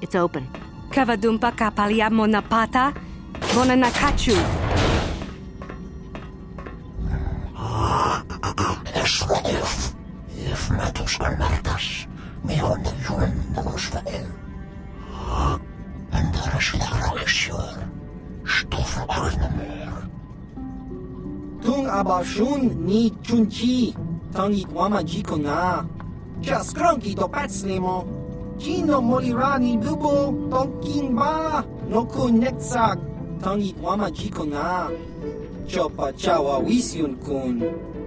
It's open. Kavadumpa kapaliamo na pata, bona nakachu. Tung abashun ni chunchi, tangit wamajiko na. Just grunky to patslimo. Chino molirani bubo, tonkin ba, no kuneksag, tangit wamajiko na. Chopa chawa wisyun kun,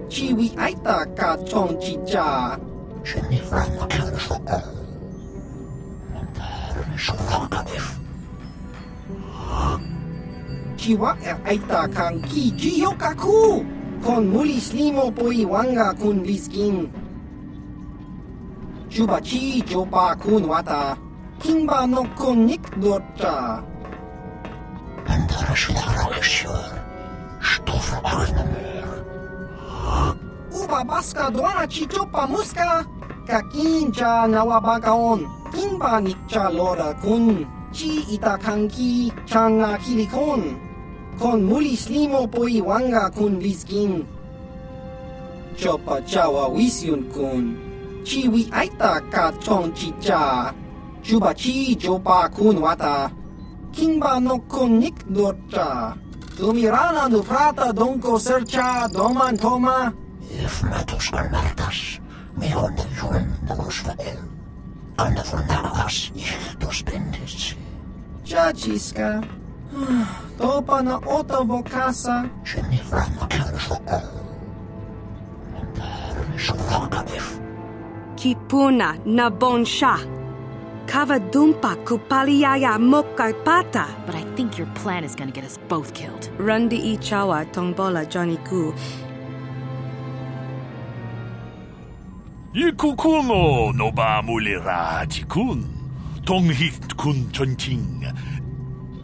chiwi aita ka chong chicha. Chiwa aita kang ki jiyokaku, kon mulis limo po iwanga kun liskin. Chubachi jopa kun wata, kimba no kun nikdota. Uba baska doana chichopa muska, kakincha nawabakaon, kimba nikcha lora kun, chi itakanki changa kilikon, kon mulis limo po iwanga kun liskin. Chopa chawa wisyun kun, chiwi aita ka chong chicha, chubachi jopa kun wata, kimba no kun nikdota. Tumirana no prata donko sercha doman toma. If matos galmartas, me onde yun dos fael. Anda fornagas dos bendis. Chachiska. Topa na oto vokasa. Jeniframa kalfo. Shokakabif. Kipuna na bonsha. Kavadumpa kupaliaya mokarpata. But I think your plan is gonna get us both killed. Rundi ichawa tongbola Johnny Ku. Yikukuno no ba mulira jikun. Tonghit kun chonching.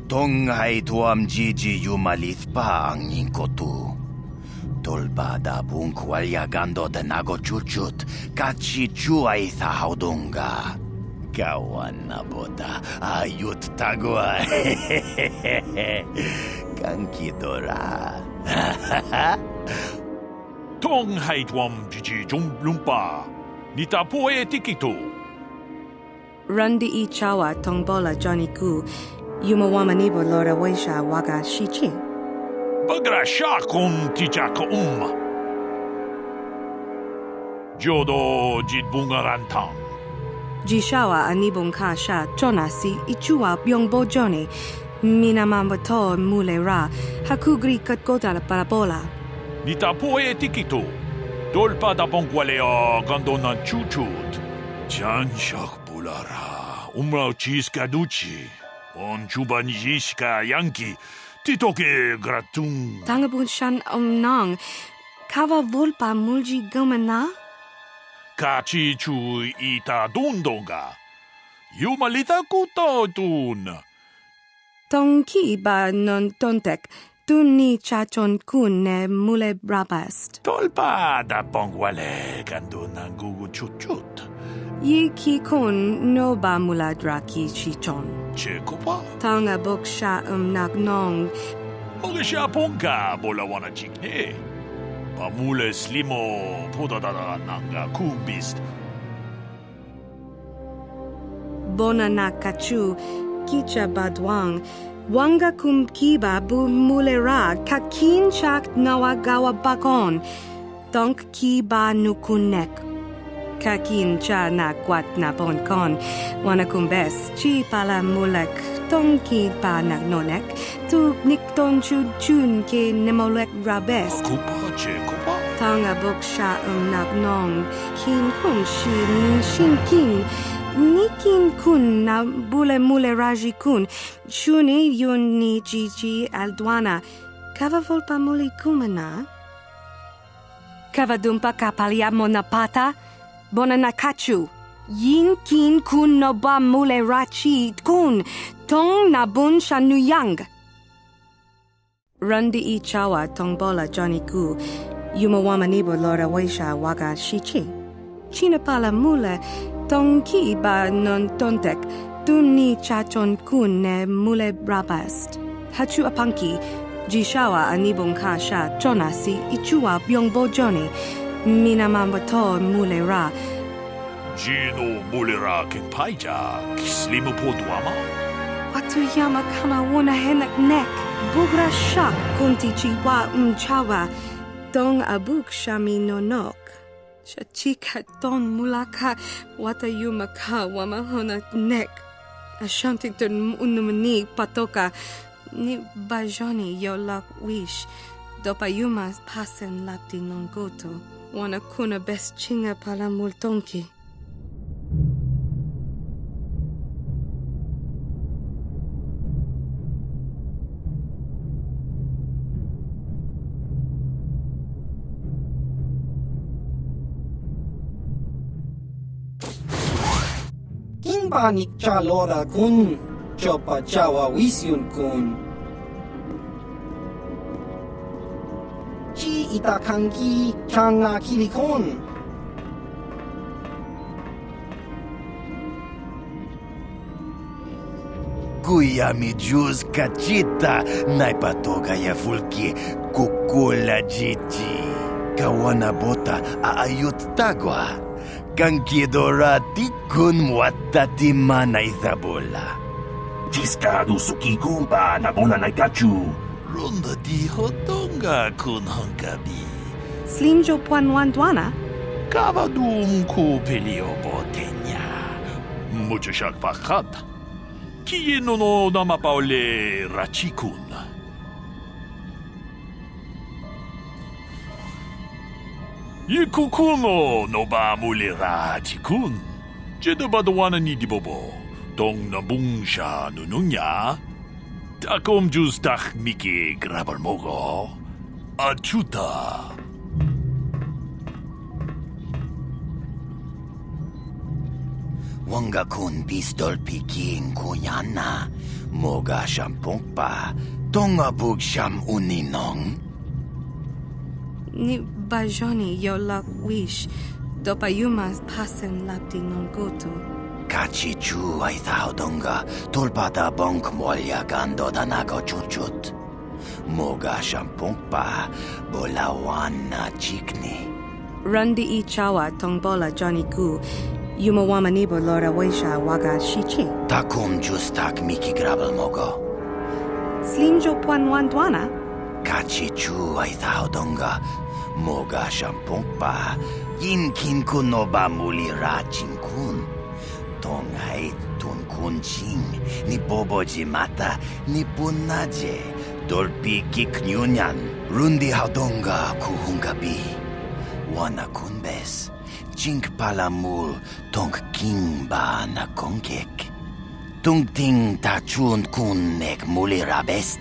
Tonghai tuam jiji yumalith pa ang inkotu. Tolba da bunkwalya gando de nago chuchut. Kachi chuay sa haudunga. Kawan na boda ayut tagwa. Kankidora. Tonghai tuam jiji jumblumpa. Nitapo e tikito. Rundi ichawa tongbola Johnny Ku. Yumawamanibo lora weisha waga shichi. Bagra shakon tichaka Jodo jitbungarantang. Jishawa anibong kasha chonasi ichua byongbo Johnny. Minamambato mule ra. Hakugri katkota la parabola. Nitapo e tikito. Dolpa da bonkwalea gandonan chuchut. Janshak bulara. Umrao chiska duchi. On chuban yishka yanki. Titoke gratung. Tangabun shan omnang. Kava volpa mulji gumana? Kachi chu ita dundonga. Yumalita kuto tun. Tongki ba non tontek. Tunni chachon kun ne mule brabast. Tolpa da bonkwale gandonan gugu chuchut. Yiki kun no ba mula draki chichon. Chekopa. Tanga boksha nagnong. Mogisha ponka bolawana chikne. Pamule slimo podadada nanga kubist. Bona na kachu kicha badwang. Wanga kum kiba bu mulera kakin chak nawagawa bakon. Donk kiba nukunek. Kakin cha na kwat na ponkon. Wanakumbes chi pala mulek. Tonki pa nagnonek. Tu nikton chun ke nemolek rabest. Kupa chekopa. Tanga boksha nagnong. Kin kun shin kin. Nikin kun na bule mule raji kun. Shuni yun ni jiji aldwana. Kava volpa muli kumana? Kava dumpa kapaliamo na pata? Bona nakachu. Yin kin kun no ba mule rachi kun. Tong na bun shanuyang. Rundi ichawa tongbola Johnny Ku. Yumawamanibo lora weisha waga shichi. China pala mule. Tongki ba non tontek. Tuni chachon kun ne mule brabast. Hachu apanki, jishawa anibong kasha chonasi ichua byongbo joni. Minamambato mule ra. Jino mulera kenpaija, kislimu podwama? Watuyama kama wona henak nek. Bugra shak kunti chiwa mchawa. Dong abuk shami nonok. Shachika don mulaka watayuma ka wamahona nek. Ashantington unumani patoka. Ni bajoni yolak wish. Dopayuma pasen lapti non goto. Wana kuna best chinga pala multonki. Kimbanik chalora kun, chopa chawa wisyun kun. Chi itakangi changa kilikon. Kuyami juz kachita, naipatoga ya fulki, kukula jiji. Kawana bota aayut tagwa. Kankidora tikun muatatima na ithabola. Jiskadu sukikumba na muna na gachu. Ronda di hotonga kun hankabi. Slimjo puanwandwana? Kavadum ku pelio botenya. Mucho shak pakat. Kieno no namapaule rachikun. Yikukuno no ba mulera chikun. Jedo badwana ni dibobo. Dong nabungsha nununya. Takom jus tak miki grabal mogo. Achuta. Wanga kun pistol piking kunyana. Moga shampongpa. Tonga bug sham uninong. Ni bajoni yolak wish. Dopayuma pasen lapti non goto. Kachi chu ay donga. Tulpada bonk molya gando danago chuchut. Moga shampongpa. Bolawan na chikni. Rundi ichawa tongbola Johnny Gu. Yumawama nibo lora waisha waga shichi. Takum justak miki grabal mogo. Slimjo puanwandwana? Kachi chu ay donga. Moga shampongpa. Yinkin kunoba muli rachin kun. Tongay tun kun ching. Ni boboji mata. Ni punaje. Dolpi kiknyunyan. Rundi haudonga kuhungabi. Wana kunbes. Chink palamul tong king ba na kongkek. Tung ting tachun kun nek muli rabest.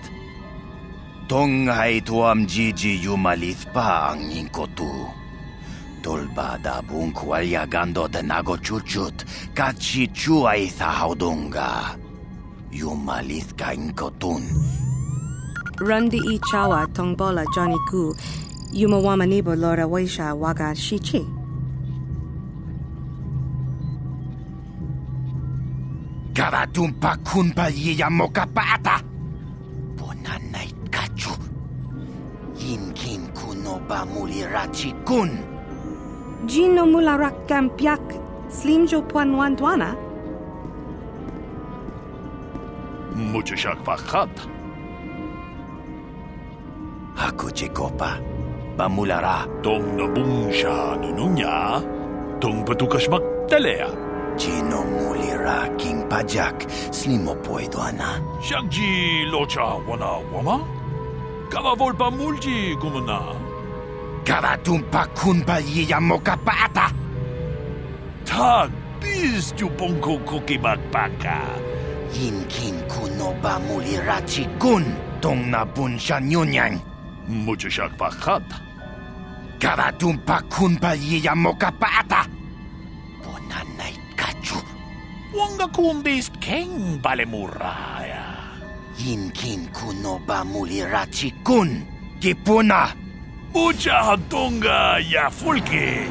Tong hay tuam jiji yumalith pa ang inkotu. Tolba da bunk walyagando de nago chuchut. Kachi chu ay haudonga. Yumalith ka inkotun. Rundi ichawa tongbola Johnny Gu. Yumawama nibo lora waisha waga shichi. Kavatumpa kunpa yiyamoka paata. Bonanay kachu. Yinkin kunoba mulirachi kun. Jino mularak kampiak. Slimjo puanwandwana? Mucho shak pakat. Haku chikopa. Bamulara. Tong nabungsha nununya. Tong patukas magtalea. Chino mulira king pajak. Slimo puedo ana. Shagji locha wana wama? Kavavol mulji gumana. Kavatumpa kunpa yiyamoka paata. Tag bis tu ponko koki magpaka. Yinkin kunoba mulirachi kun. Tong nabun siya nyunyang. Mucho shak pakat. Kavatumpa kunpa yiyamoka paata. Bonanay kachu. Wanga kumbis keng balemuraya. Yinkin kunoba mulirachi kun. Kipuna. Mucha hatonga ya fulke.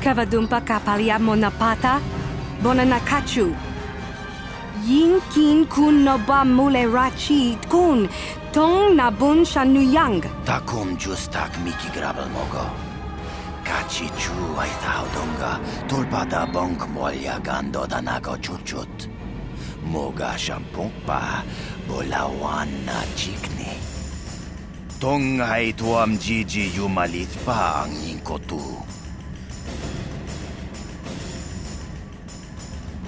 Kavadumpa kapalia monapata, bonanakachu. Yinkin kun noba mule rachi kun, tong nabun shanuyang. Takum justak miki grabel mogo. Kachi chu ay taudonga, tulpada bonk molya gando danago chuchut. Moga shampungpa, bolawan na chikni. Tong ay tuam jiji yumalit pa ang yingkotu.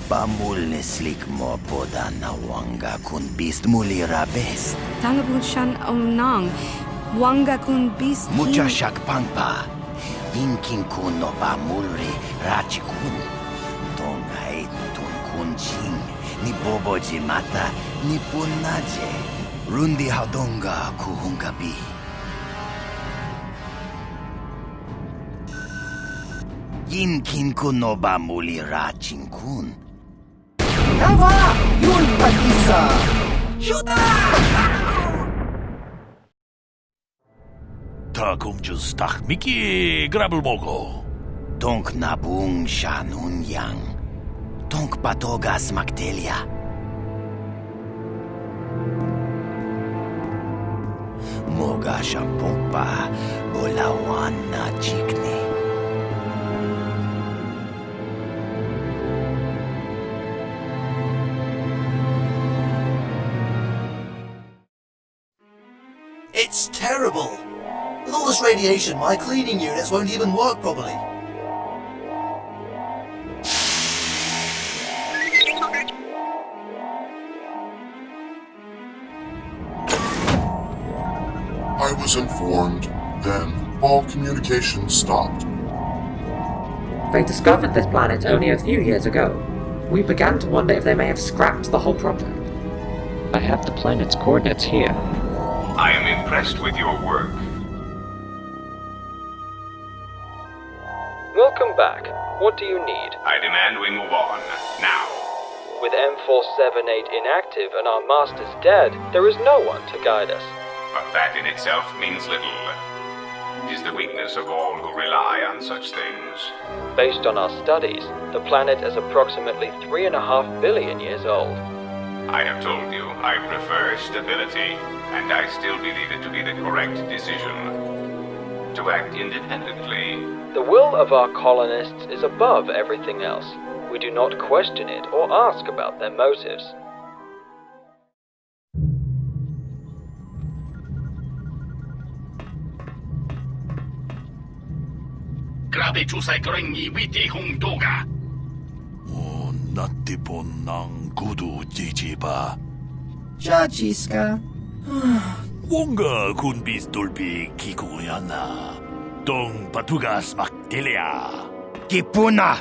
Bamul neslik mo poda na wanga kun bist mulira best. Tangabun shan onang, wanga kun bis. Mucha shak pangpa. Yinkin kun no bamulri rachi kun. Tong ay tun kun jing. Ni boboji mata, ni punaje. Rundi haudonga kuhungabi. Yinkin kun no bamuli rachin kun. Kava! Yun pag-isa! Shoota! Takum justak miki grabel mogo. Tonk nabung shanun yang. Tonk patogas magdelia. Moga shampungpa bolawan na chikni. It's terrible. With all this radiation, my cleaning units won't even work properly. I was informed. Then, all communication stopped. They discovered this planet only a few years ago. We began to wonder if they may have scrapped the whole project. I have the planet's coordinates here. I am impressed with your work. Welcome back. What do you need? I demand we move on, now. With M478 inactive and our masters dead, there is no one to guide us. But that in itself means little. It is the weakness of all who rely on such things. Based on our studies, the planet is approximately 3.5 billion years old. I have told you, I prefer stability, and I still believe it to be the correct decision. To act independently. The will of our colonists is above everything else. We do not question it or ask about their motives. Grabe chusay karengi witi hong doga. Natipon ng kudu jijiba. Jajiska. Wonga kun bis dulpi kikuyana. Tong patugas magdelia. Kipuna!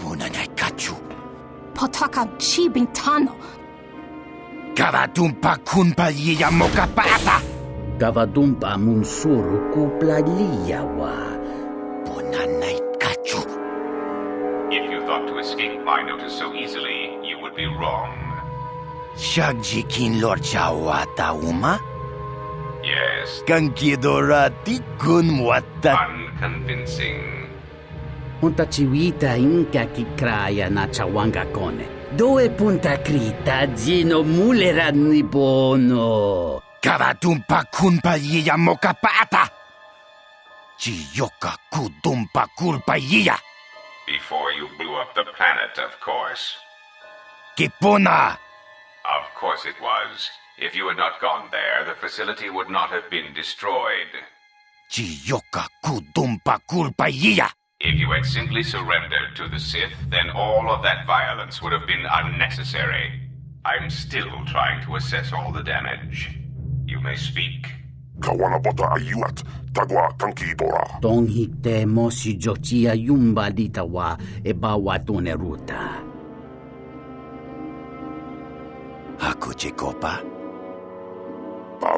Puna na kachu. Potaka chibing tano. Gavadumpa kunpa yiya mokapata. Gavadumpa munsuru kupla liyawa. Puna na kachu. If you thought to escape my notice so easily, you would be wrong. Shagjikin Lord Jawata Uma? Yes. Kankidorati kun wata. Unconvincing. Punta chiwita inka kikraya na chawanga kone. Doe punta krita jino mulera nipono. Kavatumpa kunpa yiya mokapata. Chiyoka kudumpa kulpa yiya. Before you blew up the planet, of course. Kipuna! Of course it was. If you had not gone there, the facility would not have been destroyed. Chiyoka kudumpa kulpa yiya. If you had simply surrendered to the Sith, then all of that violence would have been unnecessary. I'm still trying to assess all the damage. You may speak. Kawanabota ayuat, tagwa kankidora. Tong hikte mosi jochia yumba ditawa e bawa tuneruta. Haku chikopa?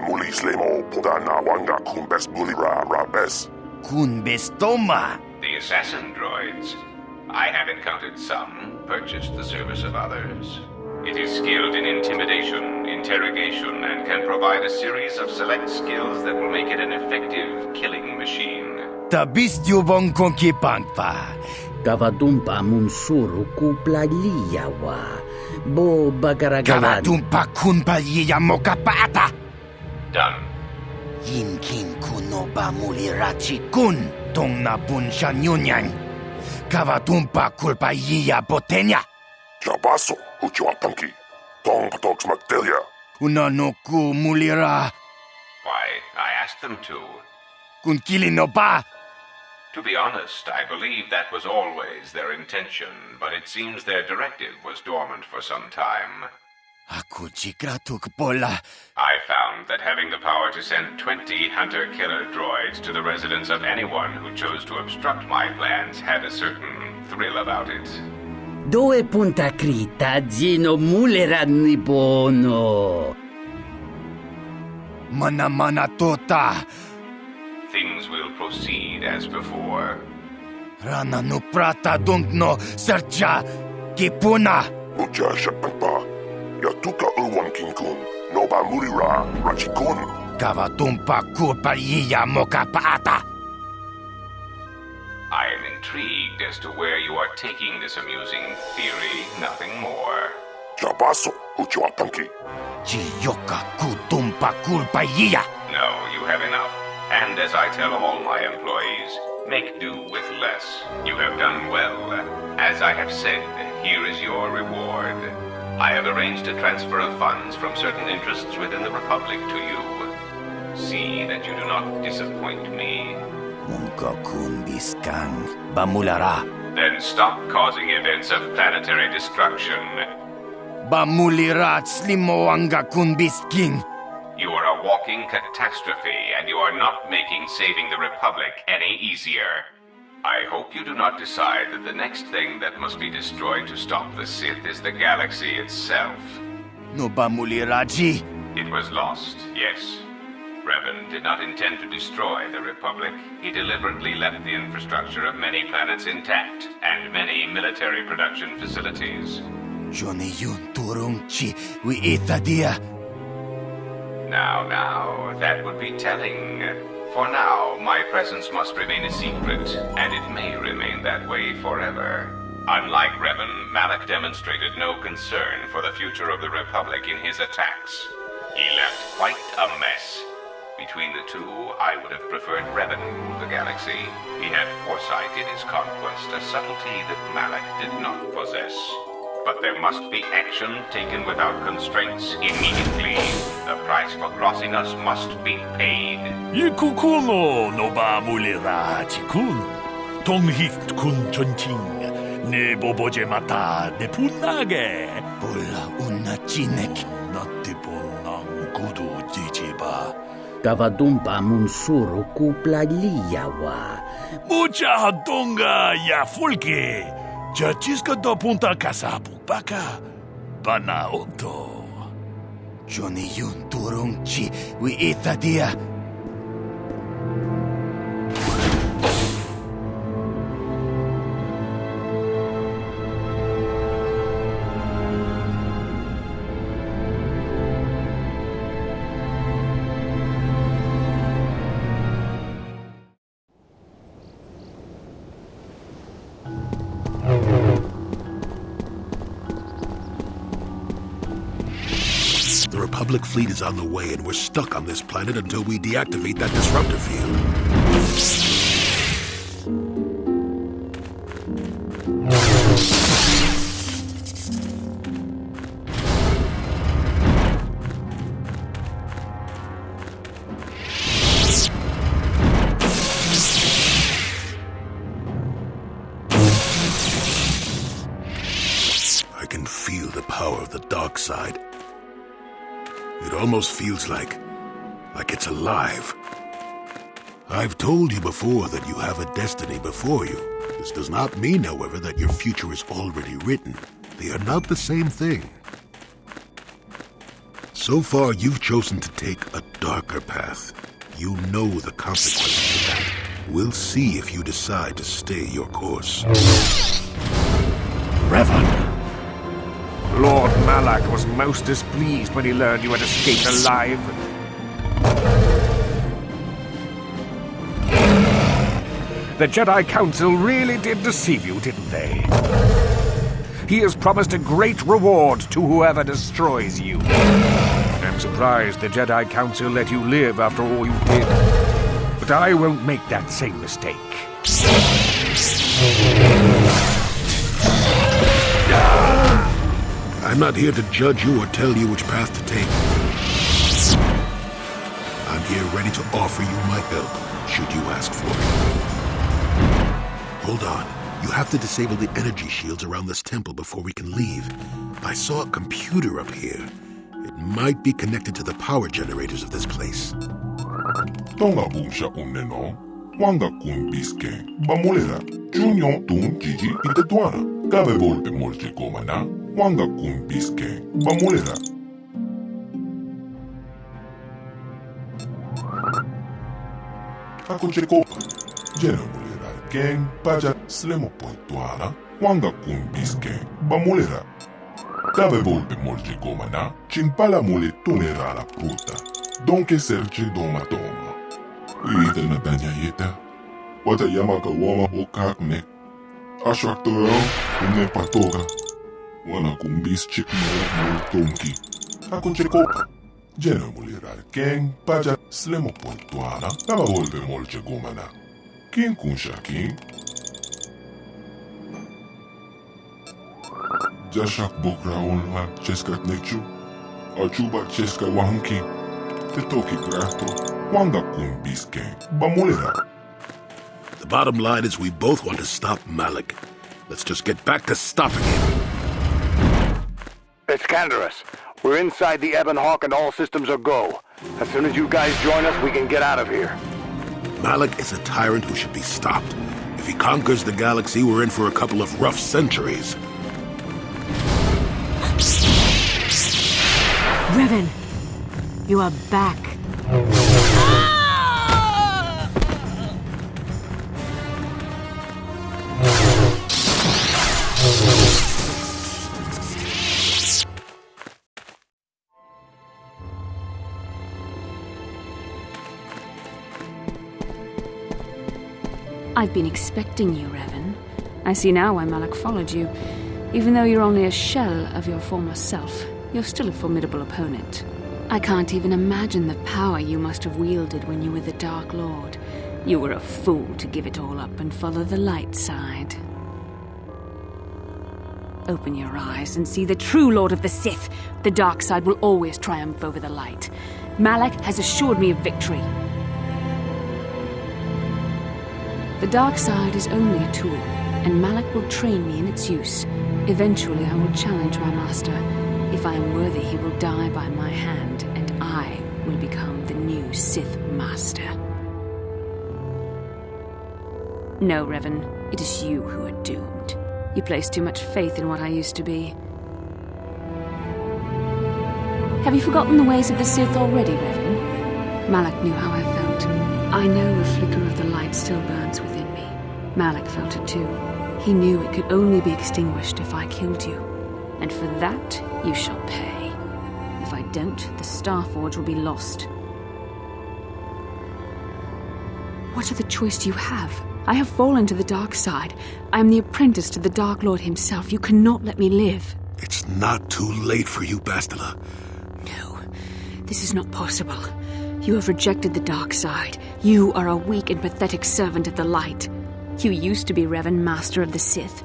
Mulis lemo pudana wanga kumbes bulira rabes. Kunbes toma. The assassin droids. I have encountered some, purchased the service of others. It is skilled in intimidation, interrogation, and can provide a series of select skills that will make it an effective killing machine. Tabistyo bong konki pangpa. Kavatumpa munsuru kuplaliyawa. Bo bagaragawan. Kavatumpa kunpaliya mokapata. Done. Yinkin kuno ba mulirachi kun. Tong na bunsha nyunyang. Kavatumpa kulpaliya botenya. Jabaso, uchuapanki. Tong patoks magdelia. Unanoku mulira. Why, I asked them to. Kun kili no ba. To be honest, I believe that was always their intention, but it seems their directive was dormant for some time. Aku jikratuk bola. I found that having the power to send 20 hunter-killer droids to the residence of anyone who chose to obstruct my plans had a certain thrill about it. Dove punta krita zino mulera nibono. Mana tota. Things will proceed as before. Rana no prata dunkno serja kipuna. Uja shapangpa. Yatuka uwan kinkun. Noba mulira rachikun. Kavatumpa kupaliya mokapaata. I am intrigued as to where you are taking this amusing theory, nothing more. Jabaso, uchuapanki. Chiyoka kutumpa kulpaliya. No, you have enough. And as I tell all my employees, make do with less. You have done well. As I have said, here is your reward. I have arranged a transfer of funds from certain interests within the Republic to you. See that you do not disappoint me. Munkokun biskang bamulara. Then stop causing events of planetary destruction. Bamulirat slimoanga kun bisking. You are a walking catastrophe, and you are not making saving the Republic any easier. I hope you do not decide that the next thing that must be destroyed to stop the Sith is the galaxy itself. No bamuliraji. It was lost, yes. Revan did not intend to destroy the Republic. He deliberately left the infrastructure of many planets intact, and many military production facilities. Johnny yun turungchi wi itadia. Now, that would be telling. For now, my presence must remain a secret, and it may remain that way forever. Unlike Revan, Malak demonstrated no concern for the future of the Republic in his attacks. He left quite a mess. Between the two, I would have preferred Revan rule the galaxy. He had foresight in his conquest, a subtlety that Malak did not possess. But there must be action taken without constraints immediately. The price for crossing us must be paid. Yikukuno no ba mulira chikun. Tonghit kun chonching. Ne boboje mata de punage. Bola una chinek. Natiponang kudu jijiba. Kavatumpa munsuru kuplaliyawa. Mucha hadonga ya fulke. Chachiska do punta kasapukpaka. Panaoto. Johnny yun turungchi wi itadia. The Republic fleet is on the way, and we're stuck on this planet until we deactivate that disruptor field. I can feel the power of the dark side. It almost feels like it's alive. I've told you before that you have a destiny before you. This does not mean, however, that your future is already written. They are not the same thing. So far, you've chosen to take a darker path. You know the consequences of that. We'll see if you decide to stay your course. Revan! Lord Malak was most displeased when he learned you had escaped alive. The Jedi Council really did deceive you, didn't they? He has promised a great reward to whoever destroys you. I'm surprised the Jedi Council let you live after all you did. But I won't make that same mistake. I'm not here to judge you or tell you which path to take. I'm here ready to offer you my help, should you ask for it. Hold on. You have to disable the energy shields around this temple before we can leave. I saw a computer up here. It might be connected to the power generators of this place. Tonga bunsha unneno, wanga kun biske, bamolera, junyo tun jiji itetuana, gabe volpe molche komana, wanga kun biske, bamolera. Akunche kopa, jena molera, ken paja slemo poituana, wanga kun biske, bamolera. Gabe volpe molche komana, chimpala mole tonera la puta, donke serche doma toma. Ita na danyayeta, wata yamaka wama okakne. Ashwaktoyo, kumne patoga. Wana kumbis chik mo tonki. Akunche kopa. Jena mulirar ken, paja slemo pontuana, tama volpe molche gomana. Kin kunsha kin? Jashak bokra onla cheskat nechu. Achuba cheska wanki. Te toki grato. The bottom line is we both want to stop Malak. Let's just get back to stopping him. It's Canderous. We're inside the Ebon Hawk and all systems are go. As soon as you guys join us, we can get out of here. Malak is a tyrant who should be stopped. If he conquers the galaxy, we're in for a couple of rough centuries. Revan, you are back. I've been expecting you, Revan. I see now why Malak followed you. Even though you're only a shell of your former self, you're still a formidable opponent. I can't even imagine the power you must have wielded when you were the Dark Lord. You were a fool to give it all up and follow the light side. Open your eyes and see the true Lord of the Sith. The dark side will always triumph over the light. Malak has assured me of victory. The dark side is only a tool, and Malak will train me in its use. Eventually I will challenge my master. If I am worthy, he will die by my hand, and I will become the new Sith Master. No, Revan, it is you who are doomed. You place too much faith in what I used to be. Have you forgotten the ways of the Sith already, Revan? Malak knew how I felt. I know a flicker of the light still burns within me. Malak felt it too. He knew it could only be extinguished if I killed you. And for that, you shall pay. If I don't, the Starforge will be lost. What other choice do you have? I have fallen to the dark side. I am the apprentice to the Dark Lord himself. You cannot let me live. It's not too late for you, Bastila. No, this is not possible. You have rejected the dark side. You are a weak and pathetic servant of the light. You used to be Revan, Master of the Sith,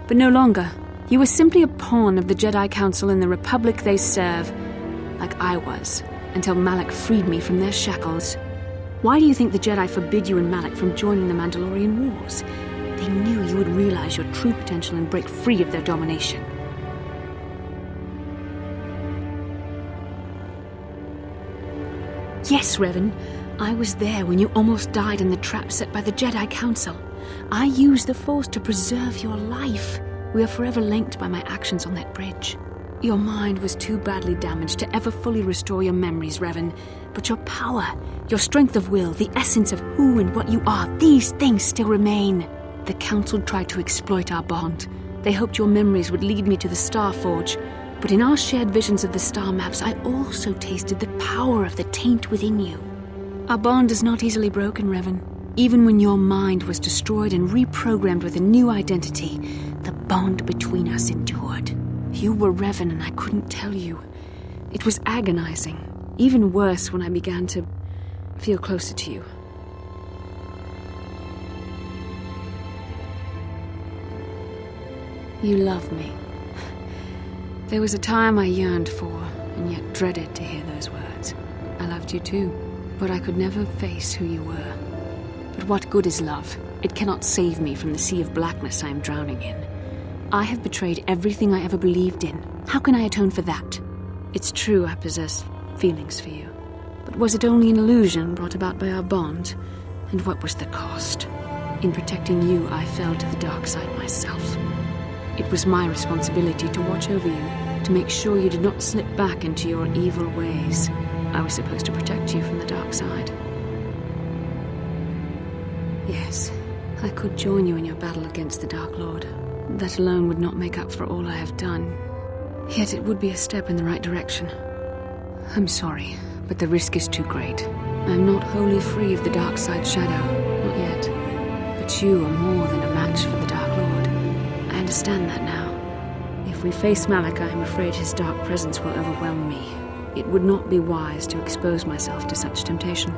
but no longer. You were simply a pawn of the Jedi Council in the Republic they serve, like I was, until Malak freed me from their shackles. Why do you think the Jedi forbid you and Malak from joining the Mandalorian Wars? They knew you would realize your true potential and break free of their domination. Yes, Revan, I was there when you almost died in the trap set by the Jedi Council. I used the Force to preserve your life. We are forever linked by my actions on that bridge. Your mind was too badly damaged to ever fully restore your memories, Revan. But your power, your strength of will, the essence of who and what you are, these things still remain. The Council tried to exploit our bond. They hoped your memories would lead me to the Starforge. But in our shared visions of the star maps, I also tasted the power of the taint within you. Our bond is not easily broken, Revan. Even when your mind was destroyed and reprogrammed with a new identity, the bond between us endured. You were Revan and I couldn't tell you. It was agonizing. Even worse when I began to feel closer to you. You love me. There was a time I yearned for, and yet dreaded to hear those words. I loved you too, but I could never face who you were. But what good is love? It cannot save me from the sea of blackness I am drowning in. I have betrayed everything I ever believed in. How can I atone for that? It's true I possess feelings for you. But was it only an illusion brought about by our bond? And what was the cost? In protecting you, I fell to the dark side myself. It was my responsibility to watch over you, to make sure you did not slip back into your evil ways. I was supposed to protect you from the dark side. Yes, I could join you in your battle against the Dark Lord. That alone would not make up for all I have done. Yet it would be a step in the right direction. I'm sorry, but the risk is too great. I'm not wholly free of the dark side shadow, not yet. But you are more than a match for the Dark Lord. I understand that now. If we face Malak, I am afraid his dark presence will overwhelm me. It would not be wise to expose myself to such temptation.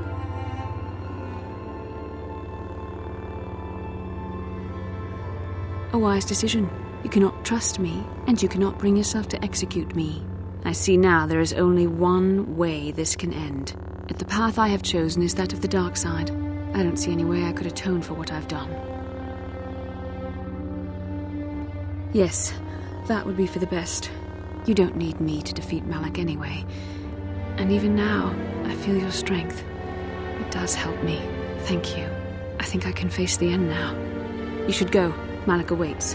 A wise decision. You cannot trust me, and you cannot bring yourself to execute me. I see now there is only one way this can end. If the path I have chosen is that of the dark side, I don't see any way I could atone for what I've done. Yes, that would be for the best. You don't need me to defeat Malak anyway. And even now, I feel your strength. It does help me. Thank you. I think I can face the end now. You should go. Malak awaits.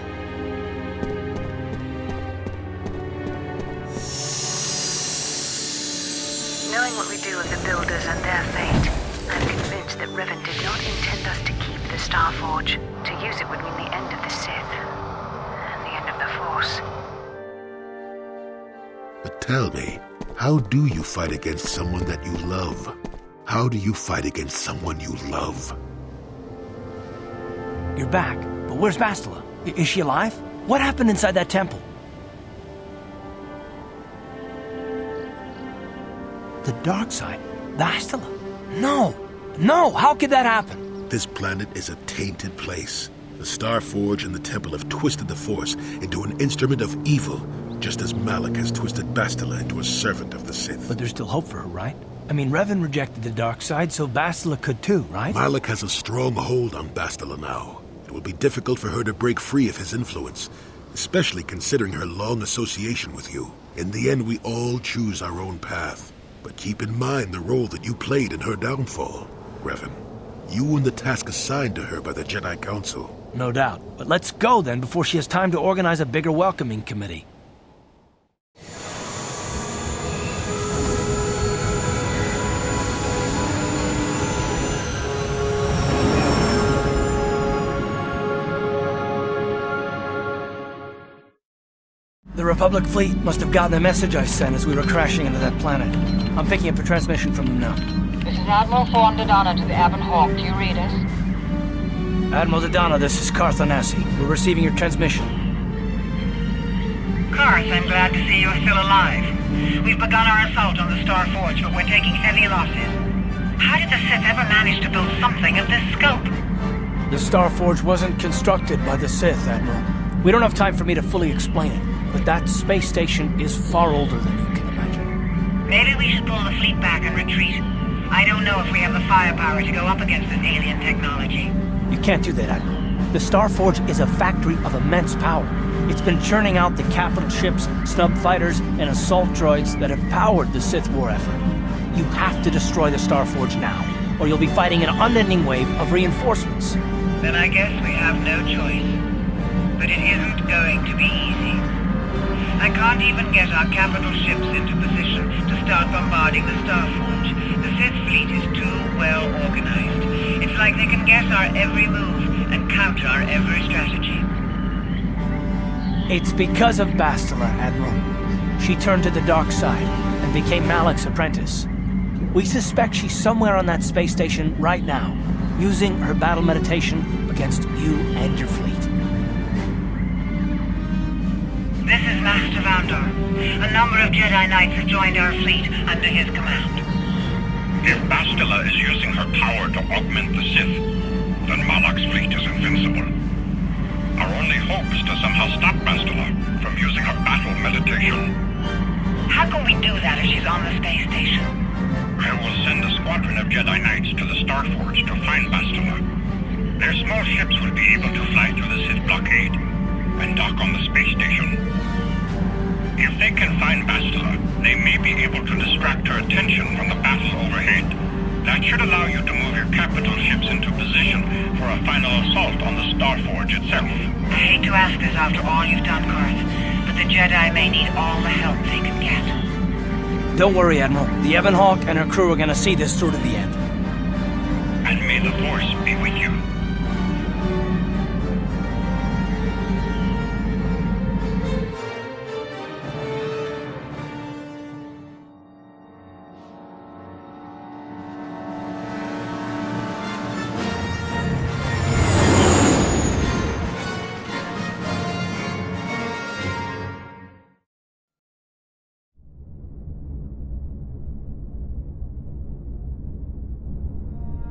Knowing what we do with the Builders and their fate, I'm convinced that Revan did not intend us to keep the Starforge. To use it would mean the end of the Sith. And the end of the Force. But tell me, how do you fight against someone that you love? How do you fight against someone you love? You're back, but where's Bastila? Is she alive? What happened inside that temple? The dark side? Bastila? No, how could that happen? This planet is a tainted place. The Starforge and the Temple have twisted the Force into an instrument of evil, just as Malak has twisted Bastila into a servant of the Sith. But there's still hope for her, right? I mean, Revan rejected the dark side, so Bastila could too, right? Malak has a strong hold on Bastila now. It will be difficult for her to break free of his influence, especially considering her long association with you. In the end, we all choose our own path. But keep in mind the role that you played in her downfall, Revan. You won the task assigned to her by the Jedi Council. No doubt. But let's go then before she has time to organize a bigger welcoming committee. The Republic fleet must have gotten the message I sent as we were crashing into that planet. I'm picking up a transmission from them now. This is Admiral Thorn Dodonna to the Ebon Hawk. Do you read us? Admiral Dodonna, this is Karth Onasi. We're receiving your transmission. Karth, I'm glad to see you're still alive. We've begun our assault on the Starforge, but we're taking heavy losses. How did the Sith ever manage to build something of this scope? The Starforge wasn't constructed by the Sith, Admiral. We don't have time for me to fully explain it. But that space station is far older than you can imagine. Maybe we should pull the fleet back and retreat. I don't know if we have the firepower to go up against this alien technology. You can't do that, Admiral. The Starforge is a factory of immense power. It's been churning out the capital ships, snub fighters, and assault droids that have powered the Sith war effort. You have to destroy the Starforge now, or you'll be fighting an unending wave of reinforcements. Then I guess we have no choice. But it isn't going to be easy. I can't even get our capital ships into position to start bombarding the Starforge. The Sith fleet is too well organized. It's like they can guess our every move and counter our every strategy. It's because of Bastila, Admiral. She turned to the dark side and became Malak's apprentice. We suspect she's somewhere on that space station right now. using her battle meditation against you and your fleet. This is Master Vandor. A number of Jedi Knights have joined our fleet under his command. If Bastila is using her power to augment the Sith, then Malak's fleet is invincible. Our only hope is to somehow stop Bastila from using her battle meditation. How can we do that if she's on the space station? I will send a squadron of Jedi Knights to the Starforge to find Bastila. Their small ships will be able to fly through the Sith blockade and dock on the space station. If they can find Bastila, they may be able to distract her attention from the battle overhead. That should allow you to move your capital ships into position for a final assault on the Starforge itself. I hate to ask this after all you've done, Kurth, but the Jedi may need all the help they can get. Don't worry, Admiral. The Ebon Hawk and her crew are gonna see this through to the end. And may the Force be with you.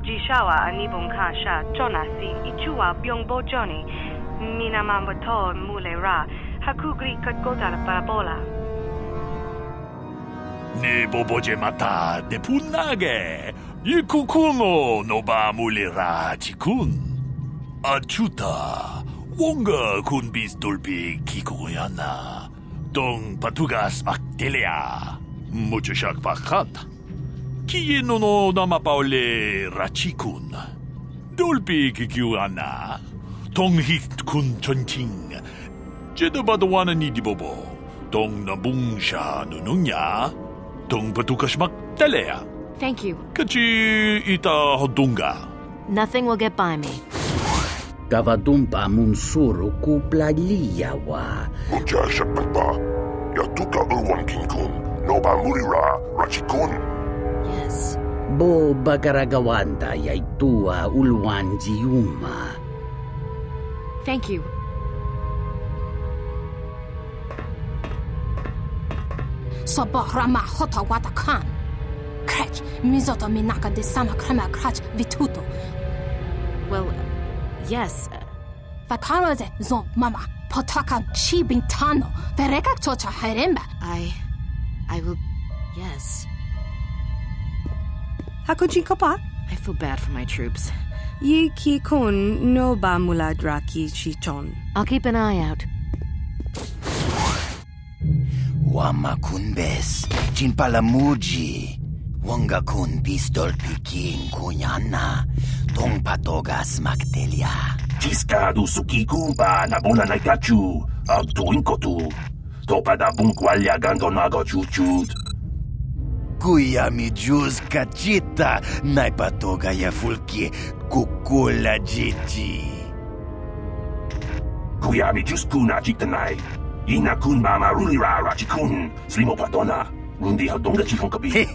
Jishawa anibong kasha jonasi ichua byongbo joni minamambato mulera hakugri kakota parabola. Ne boboje mata de punage yikukumo noba mulera chikun achuta wonga kun bis dolpi kikoyana dong patugas maktelea mucho shak pakat. Kiye no nama paole rachikun. Dolpi kikiwana. Tong hit kun chonting. Jedabadwana ni dibobo. Tong nabungsha nununya. Tong patukashmak telea. Thank you. Kachi ita hodunga. Nothing will get by me. Kavadumpa munsuru kuplaliyawa. Mucha shakpapa. Yatuka uwan kinkun. Noba murira rachikun. Yes. Bo bagaragawanda yaitua ulwan jiuma. Thank you. Sabah rama hota wata khan. Krech mizoto minaka de sama krema krach vituto. Well, yes. Vakaroze zon mama potaka chibin tano. Vereka tocha heremba. I will. Yes. Hakujikopa? I feel bad for my troops. Yi ki kun no ba muladraki chichon. I'll keep an eye out. Wama kunbes, chinpalamuji. Wanga kun pistol piking kunyana. Tong patogas maktelia. Tiskadu sukikumpa na buna na kachu. Agtuinkotu. Topada bunkwalya gandonago chuchut. Kuya mi juz kachita, naipatoga ya fulki kukula jiji. Kuya mi juz kuna chitanai. Ina kun mama rulira rachikun. Slimo patona. Rundi hadonga chikon kapi.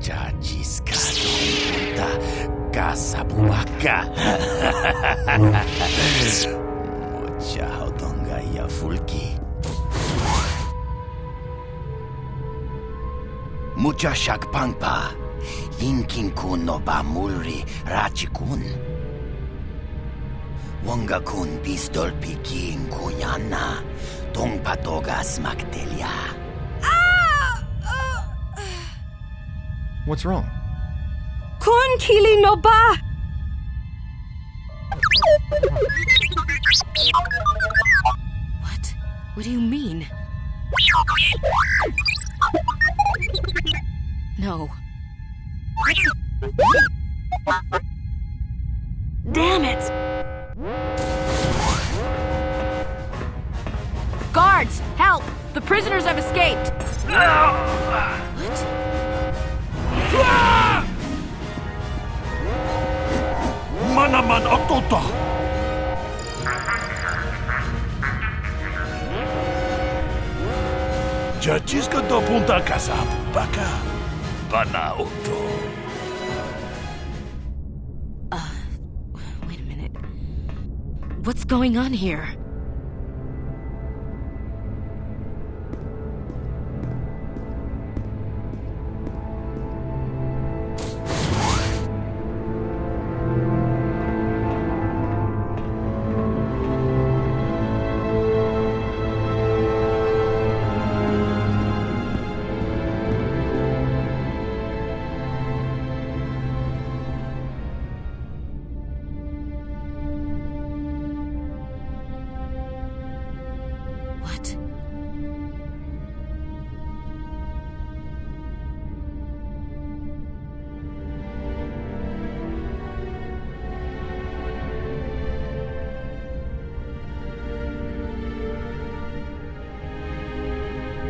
Chachiskado puta casa bubaka. Mocha hadonga ya fulki. Mucha shakpangpa, yinkin kun no ba mulri rachikun. Wanga kun pistol piking kunyana, tong patogas maktelia. What's wrong? Kun kili no ba! What? What do you mean? No. Damn it! Guards, help! The prisoners have escaped! What? Manaman Otota! Jachiska do punta casa baka. Bana Otto. What's going on here?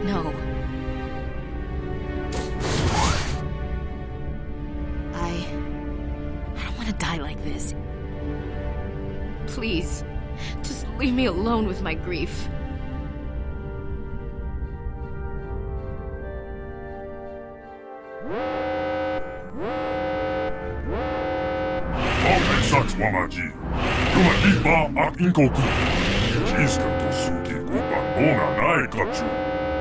No. I don't want to die like this. Please, just leave me alone with my grief. Wamaji, Yumakipa ak Inkoku. Chiska to suki kupa nona nai kachu.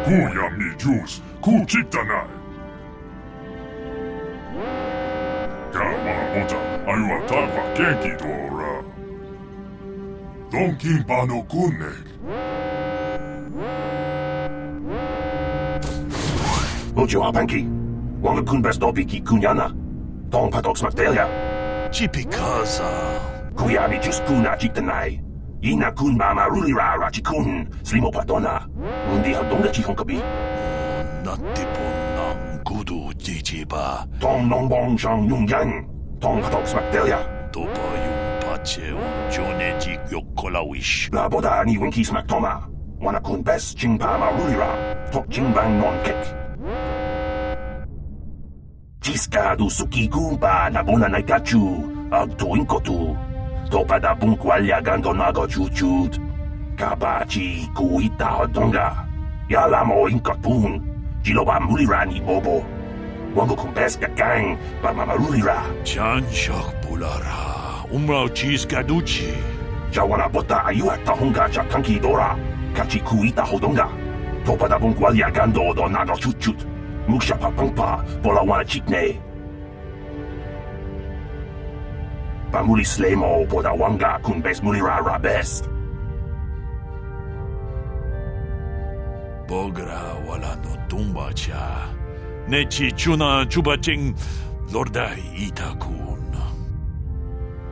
Kuya mi juice, ku chitanai. Kama mota, ayua tagwa kenki dora. Don kimpa no kunne. Ojo apanki. Wanga kun best opiki kunyana. Don patok smaktelia. Chipikaza. Kuyabi just kuna chitanai. Ina kun ba marulira rachikun. Slimo padona. Undi hadonga chihonkabi. Natipon ng kudu jijiba. Tong nongbong shang yung yang. Tong patok smaktelia. Topa yung pache on jonejik yokkolawish. La boda ni winki smaktoma. Wana kun best chingpa marulira. Tok chingbang non kek. Chiska du suki kumpa na bona na kachu. Ag to inkotu. Topa da bunkwalya gando nago chuchut. Kabachi kuita hodonga. Yalamo inkatun. Jiloba mulirani bobo. Wango kumpeska gang ba mamarulira. Chanshak pulara. Umrao chiska duchi. Jawana bota ayuat tahonga cha kanki dora. Kachi kuita hodonga. Topa da bunkwalya gando do nago chuchut. Muksha papangpa bola wana chikne. Pamuli slemo boda wanga kun bes mulira rabest. Bogra wala no tumba cha. Nechi chuna chubaching lordai itakun.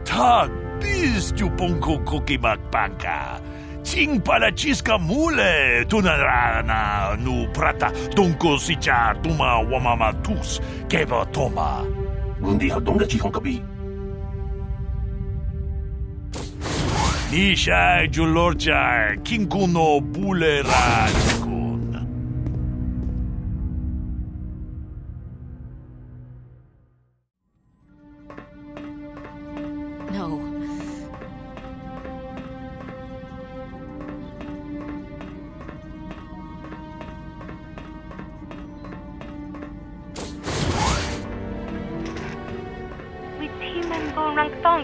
Ta bis chuponko kokimak panka. Ching pala chiska mule tunarana nu prata donko sicha tuma wamama tus keva toma. Undi hadonga chihonkabi. Nisha julorcha kinkuno bule rajkun. No. Rangtong,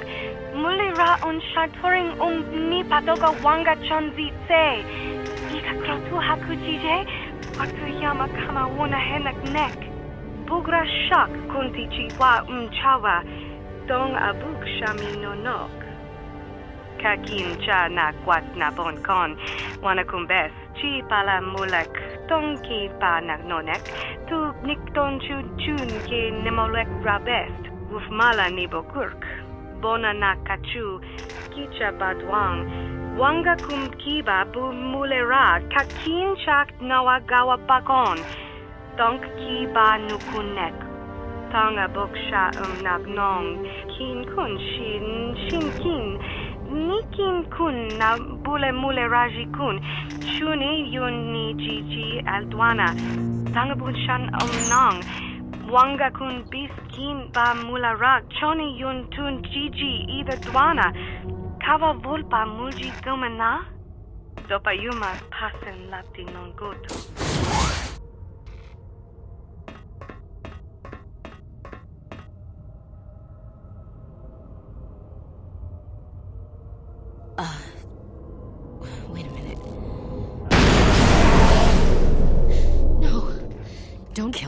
mulira on shatoring ni patoga wanga chanzi tse. Ika krotu hakujije, atuyama kama wona henak nek. Bugra shak kunti chiwa chawa, dong abuk shami no nok. Kakin cha na kwat na bon kon, wana kumbes, chi pala mulek, tong ki pa nak nonek, tu nikton chun chun ki nemolek rabest. Ufmala ni bokurk, bona na kachu, kicha badwang, wanga kumkiba bu mulera, kakin chak nawagawa bakon, donk kiba nukunek, tanga boksha nagnong, kin kun shin kin, nikin kun na bule muleraji kun, shuni yun ni jiji aldwana, tanga bunshan nong, wanga kun biskin ba mularak choni yun tun jiji ida dwana kava volpa mulji gomana dopa yuma pasen lapti non goto.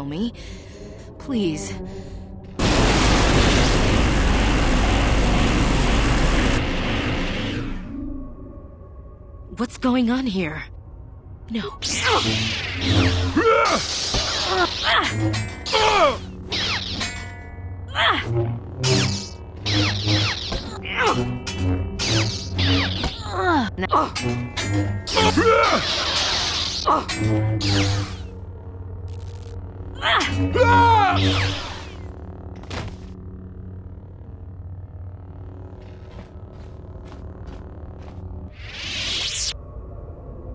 kill me. Please. What's going on here? No.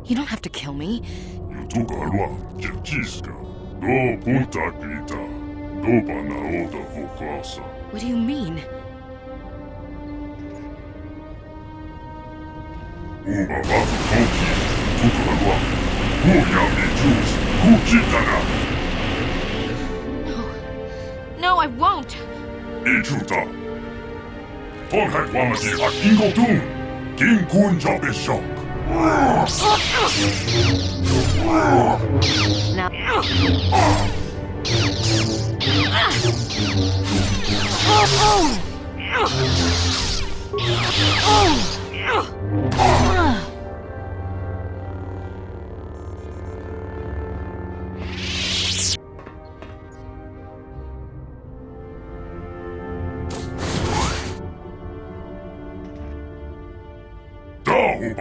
You don't have to kill me. What do you mean? No, I won't.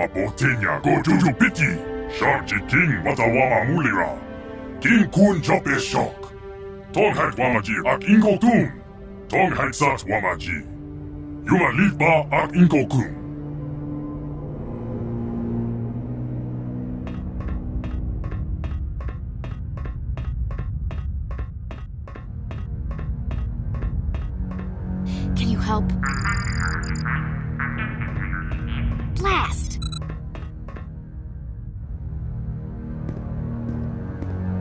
Botenya go juju piti. Sharji king watawama mulira. King kun jope shock. Tong hat wamaji ak ingo tum. Tong hat sat wamaji. Yuma litba ak ingo kun. Can you help? Blast!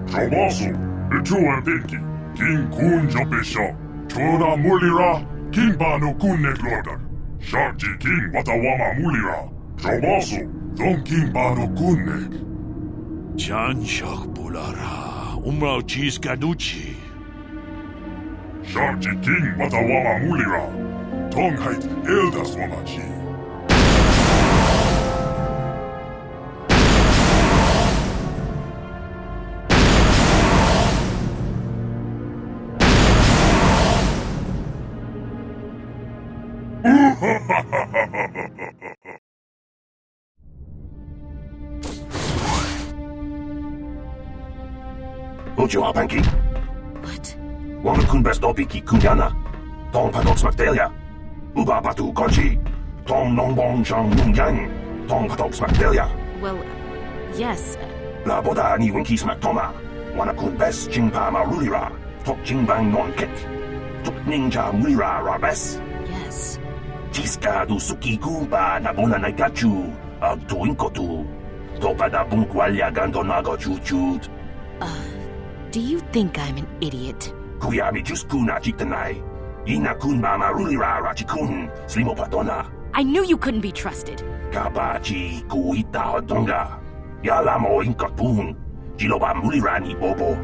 Jobasu, Echu and Pinky, King Kun Jopesha, Chona Mulira, King Banu Kunnek Lorder, Sharji King Watawama Mulira, Jobasu, Don King Banu Kunnek. Jan Shak Bulara, Umrao Cheese Gaduchi. Sharji King Watawama Mulira, Tong Hait Eldas Wamachi. Ucho Apanki. What? Wamakun Bestopiki Kunyana. Tong Padox Mactelia. Uba Batu Konchi. Tong Nongbong Shang Mungyang. Tong Padox Mactelia. Well, yes. La Boda Ni Winkis Mactoma. Wanakun Best Jingpa Marulira. Tok Jingbang Non Kek. Tok Ninja Mulira Rabes. Yes. Tiska du Suki Kumpa Nabona Naikachu. Ag Tuinkotu. Topa da Bunkwalya Gandonago Chuchut. Do you think I'm an idiot? Kuyami Juskuna Chitanai. Ina Kunba Marulira Rachikun. Slimo Patona. I knew you couldn't be trusted. Kabachi Kuita Hodonga. Yalamo Inkatun. Jiloba Mulirani Bobo.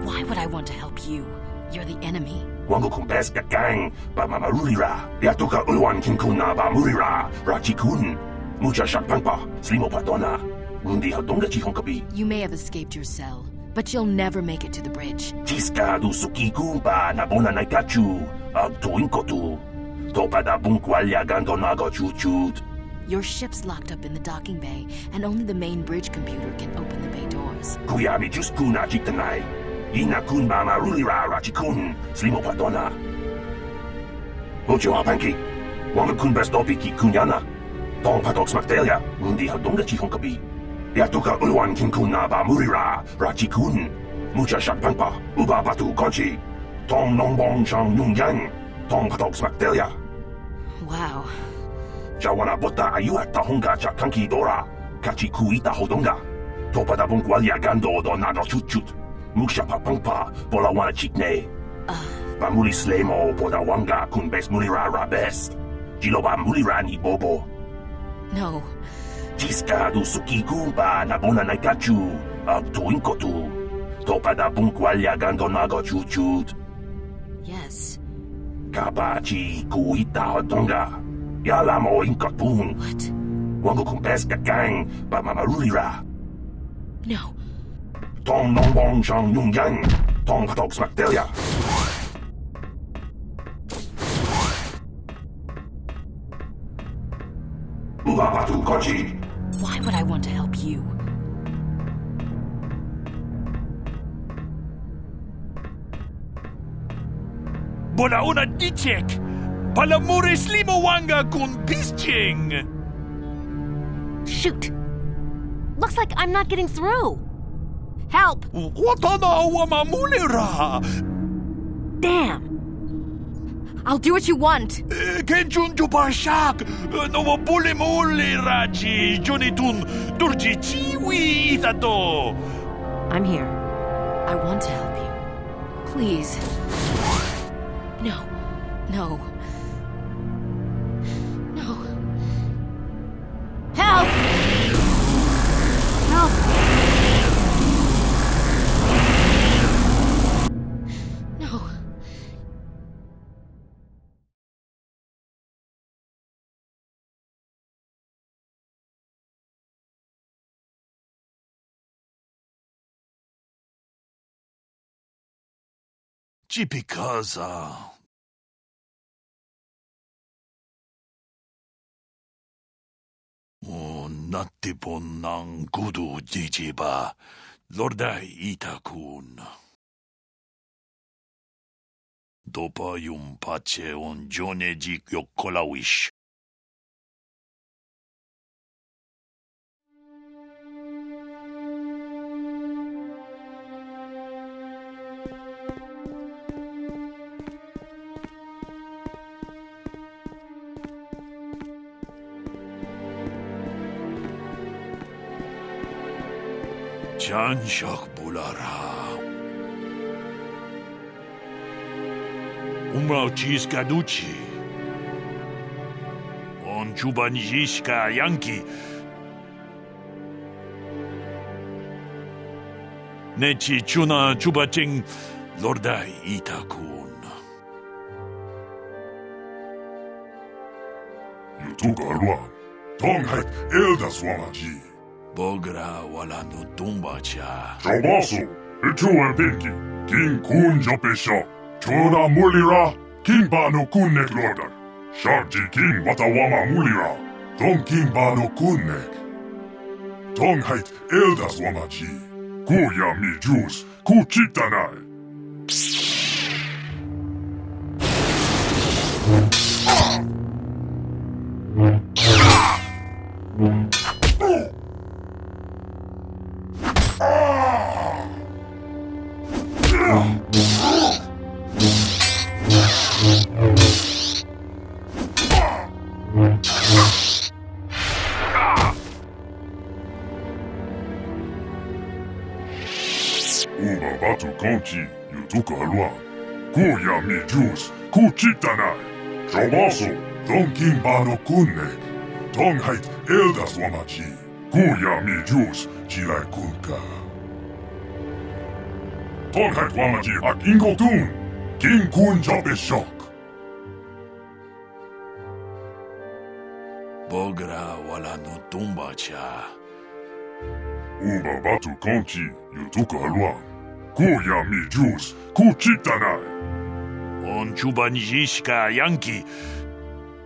Why would I want to help you? You're the enemy. Wango Kumbeska Gang. Ba Marulira. Yatuka Ulwan Kinkuna Ba Mulira. Rachikun. Mucha Shakpampa. Slimo Patona. Mundi Hodonga Chihonkabi. You may have escaped your cell, but you'll never make it to the bridge. Tiska du Suki Kumpa Nabona Naikachu. Ag Tuinkotu. Topa da Bunkwalya Gandonago Chuchut. Your ship's locked up in the docking bay, and only the main bridge computer can open the bay doors. Kuyami Juskuna Chitanai. Ina Kunba Marulira Rachikun. Slimo Patona. Ucho Apanki. Wanga Kunbestopiki Kunyana. Tong Padox Mactelia. Mundi Hodonga Chihonkabi. Yatuka Ulwan Kinkuna Ba Mulira. Rachikun. Mucha Shakpampa. Uba Batu Konchi. Tong Nongbong Shang Mungyang. Tong Padox Mactelia. Wow. Jawana Bota Ayua Tahonga Chakanki Dora. Kachi Kuita Hodonga. Topa da Bunkwalya Gando do Nago Chuchut. Muksha Papampa. Pola Wana Chikne. Bamuli Slemo Poda Wanga Kunbes Mulira Rabest. Jiloba Mulira Ni Bobo. No. Tiska du Suki Kumpa Nabona Naikachu. Ag Tuinkotu. Topada bunkwalya gandonago chuchut. Yes. Kabachi kuita hodonga. Yalamo inkatun. What? Wango kumpeska gang ba mamarulira. No. Tong nongbong shang yung yang. Tong patok smaktelia. Ubapatu kochi. Why would I want to help you? Bona una dicek. Palamure slimowanga kun pisching. Shoot! Looks like I'm not getting through. Help! Watana wamamulera. Damn! I'll do what you want. Kenjun jubashak. No bulimulera chi jonitun turji chiwi itato. I'm here. I want to help you. Please. No. No. No. Help! Help! No. Chipikaza. Natipon ng kudu jijiba, Lordai itakun. Dopa yung pache on jone jik yokkolawish. Janshak bulara. Umrao chiskaduchi. On chubanjishka yanki. Nechi chuna chubaching Lordai itakun. You took Alwan. Tonghat Eldas Wamaji. Bogra wala no tumbacha. Jobaso, Etu and Pinky, King Kun Jopesha, Chora Mulira, King Bano Kunnek Lorder, Sharji King Watawama Mulira, Tom King Bano Kunnek. Tonghait Eldas Wamaji, Kuya mi Jus, Kuchitanai. Batu Conchi, Yutuka Alwan, Kuya mi Jus, Kuchitanai, Jobaso, Don King Bano Kunnek, Tonghait Eldas Wamaji, Kuya mi Jus, Jilai Kunka. Tonghait Wamaji ak Ingotun, King Kun Jopeshok. Bogra wala no tumbacha. Uba Batu Conchi, Yutuka Alwan. Kuya mi Jus, Kuchitanai. On chubanjishka yanki.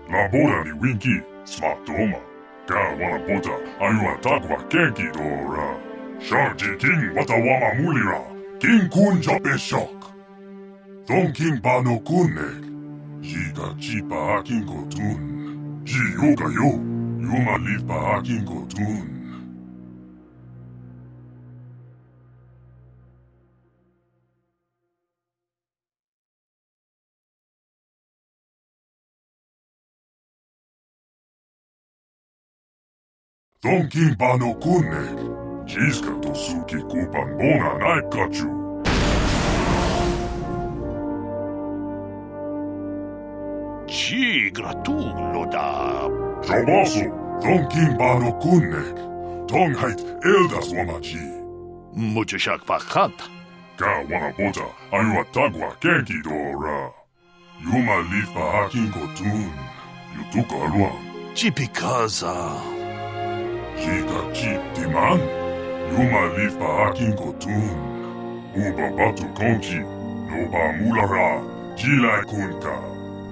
La boda ni winki, smatoma. Ka wana bota, ayu atakwa kenki dora. Sharji King Watawama Mulira, King Kun Jopeshok. Don King Bano Kunnek. Yiga chipa akingo tun. Ji yoga yo, yuma lipa akingo tun. Don King Bano Kunnek, Jiska Tosuki Kupan Bona Naikachu. Chi gratulo da. Jobaso, Don King Bano Kunnek, Tonghait Eldas Wamaji. Muchashak pakat. Ka wanga bota aywa tagwa kenki dora. Yuma lifa hakin kotun. Yutuka alwan. Chipikaza. Chika chip timan. Yuma lifa hakin kotun. Uba batu konki. Noba mulara. Jila kunka.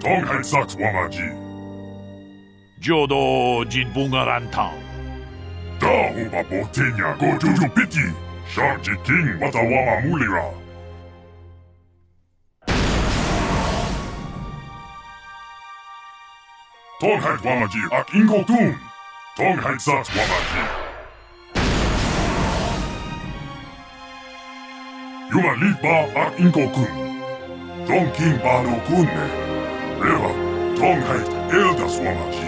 Tong hai saks wamaji. Jodo jin bungarantang. Da uba botenya go juju piti. Sharji king watawama mulira. Tong hai wamaji ak ingo tun. Tong hai saks wamaji. Yuma lifa ak ingo kun. Tong king bano kunne. Reva, tong hai eldas wamaji.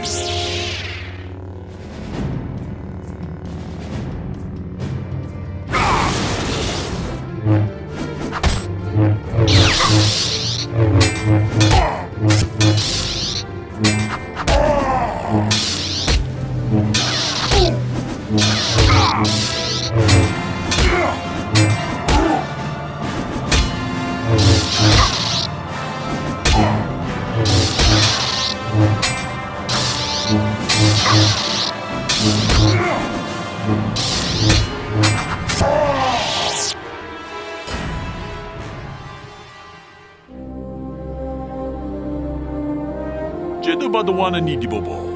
Jedu badawana ni dibobo.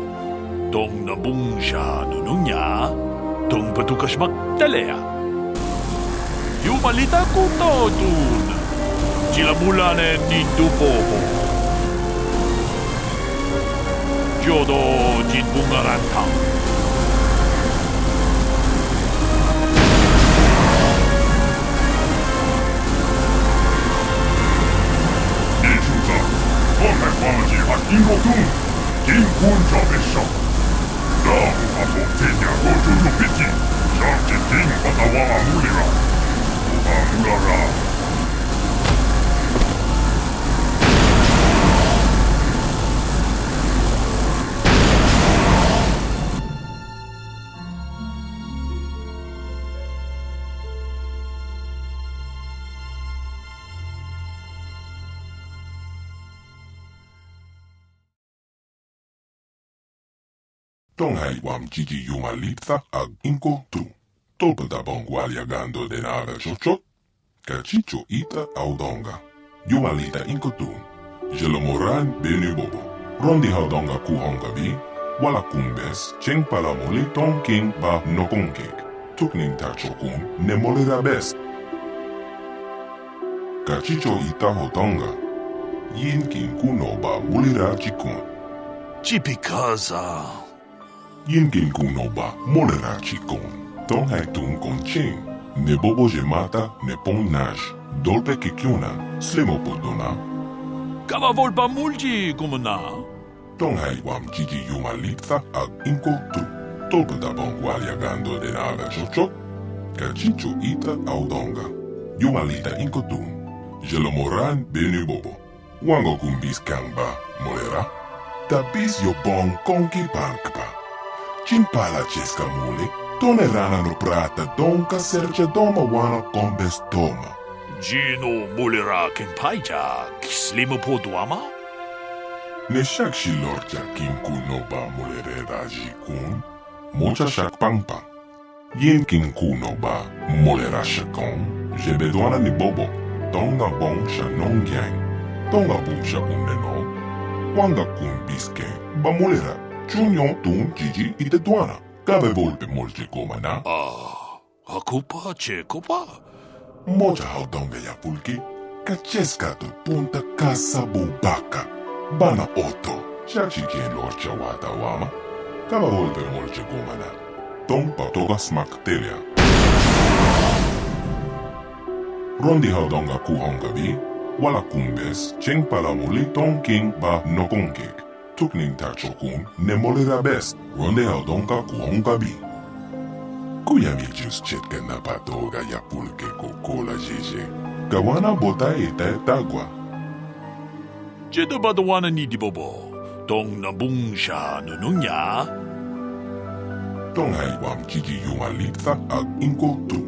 Tong nabung siya nunungnya. Tong patukas magtalea. Yumalita ko todun. Jilamulane ni dubobo. Jodo jin bungarantang. Wamaji ak ingo tun. King kun jabesha. Da uba botenya go juju piti. Sharji king watawama mulira. Uba mulara. Tong hai wam jiji yuma litha ag inko tu. Tolpa da bongwalia gando de naga chochot. Kachicho ita audonga. Yuma lita inko tu. Jelomoran benu bobo. Rondi haudonga kuhonga bi. Wala kumbes. Cheng palamoli tong king ba nokonkek. Tukning tachokun ne molira best. Kachicho ita hodonga. Yin king kuno ba wulira chikun. Chipikaza. Yin king kuno ba molera chikon. Tong hai tun kon ching. Ne bobo jemata ne pon nash. Dolpe kikyuna. Slemo podona. Kama volpa multi kumana. Tong hai wam jiji yuma litha ag inko tu. Tolpa da bongwalia gando de naga chochot. Kachicho ita audonga. Yuma lita inko tu. Jelomoran benu bobo. Wango kumbis kamba molera. Tabis yo bong konki bankpa. Chimpala cheska mule, tone rana no prata donka serce doma wana kombes toma. Gino mulera kenpaija, kislimo poduama? Ne shak shilorja kinku no ba mulere raji kun, mocha shak pangpang. Yen kinku no ba mulera shakon, jebedwana ni bobo, tonga bong sha non yang, tonga bong sha uneno, wanga kun biske, ba mulera. Chunyon tun jiji ite duana. Kabe volpe molche komana. Akupa che kopa. Moja haudonga ya pulki. Kacheska tu punta casa bubaka. Bana oto. Shachi kien lorcha wata wama. Kabe volpe molche komana. Tompa toga smak telia. Rondi haudonga kuhonga bi. Wala kumbes. Cheng palamuli ton king ba nokonkek. Tukning tachokun ne molera best. Ronde haudonga kuhonga bi. Kuya mi jus chetke na patoga ya pulke kokola jeje. Kawana bota eta etagwa. Jeda badawana ni dibobo. Tong nabung siya nunungnya. Tong hai wam jiji yuma litha ag inko tu.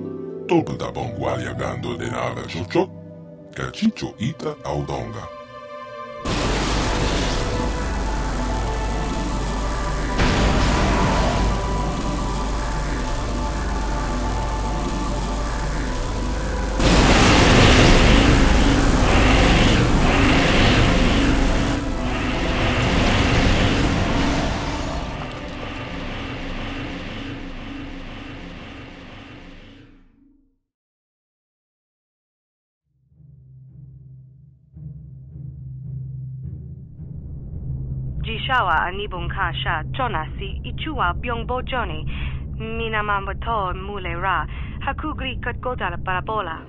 Tolpada Bongwalia Gando de Naga Chochot, Cachicho Ita Audonga. Jishawa anibung kasha chonasi ichua byongbo joni minamambato mule ra hakugri katkota la parabola.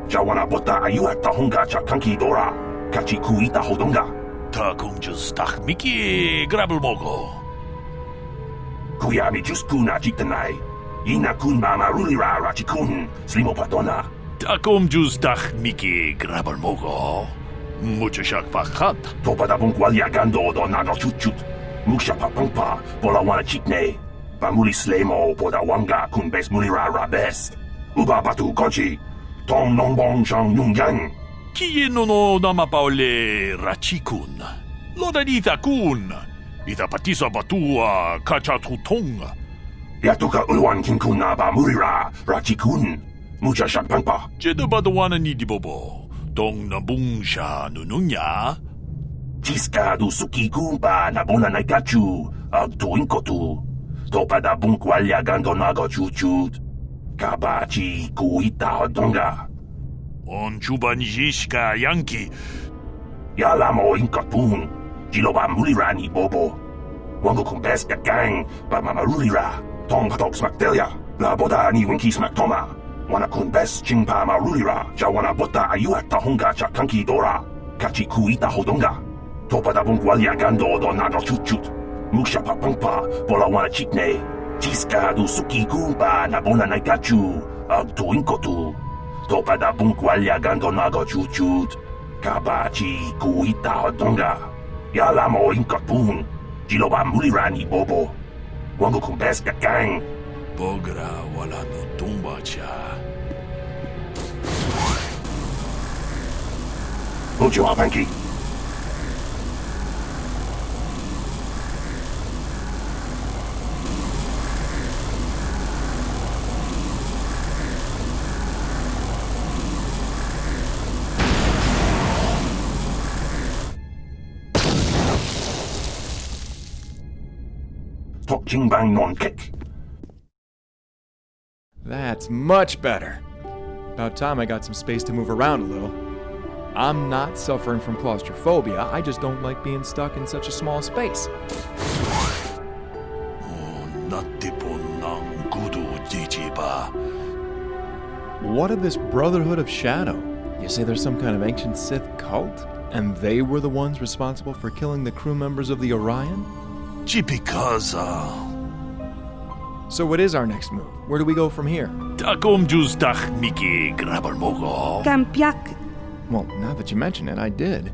Jawana bota ayuat tahunga cha kanki dora, kachi kuita hodonga. Ta kung just tak miki grabel mogo. Kuyami just kuna chitanai. Ina kun mama rulira rachikun, slimo patona. Ta kung just tak miki grabel mogo. Mucho shak fakat. Topa da bungwalia gando do naga chuchut. Muksha papangpa, bola wana chitne. Bamuli slemo poda wanga kun bes mulira rabes. Uba batu konchi. Tong nongbong shang nungyang. Kie nono namapaole rachikun. Loda dita kun. Ita patisa batua kachatutong. Yatuka ulwan kinkuna ba murira rachikun. Mucha shakpangpa. Jeda badawana ni dibobo. Tong nabung sha nununya. Tiska du suki kumpa na bona naikachu. Agtuin kotu. Topa da bungkwalya gando naga chuchut. Kabachi kuita hodonga. On chuban jishka yanki. Yalamo inkatun. Jiloba mulirani bobo. Wango kumbeska gang. Ba mamarulira. Tong patok smaktelia. La boda ni winki smaktoma. Wana kumbes chingpa marulira. Jawana bota ayuat tahunga cha kanki dora. Kachi kuita hodonga. Topa da bungwalia gando do naga chuchut. Musha papangpa. Bola wana chitne. Tiska du suki kumpa na bona naikachu. Agtuin kotu. Topa da bungwalia gando naga chuchut. Kabachi kuita hodonga. Yalamo inkatun. Jiloba mulirani bobo. Wango kumbeska gang. Bogra wala no tumba cha. Mucho apanki. Tok ching bang non kick. That's much better. About time I got some space to move around a little. I'm not suffering from claustrophobia, I just don't like being stuck in such a small space. What of this Brotherhood of Shadow? You say there's some kind of ancient Sith cult? And they were the ones responsible for killing the crew members of the Orion? Because, So what is our next move? Where do we go from here? Takom justach miki grabalmogo. Kampiak. Well, now that you mention it, I did.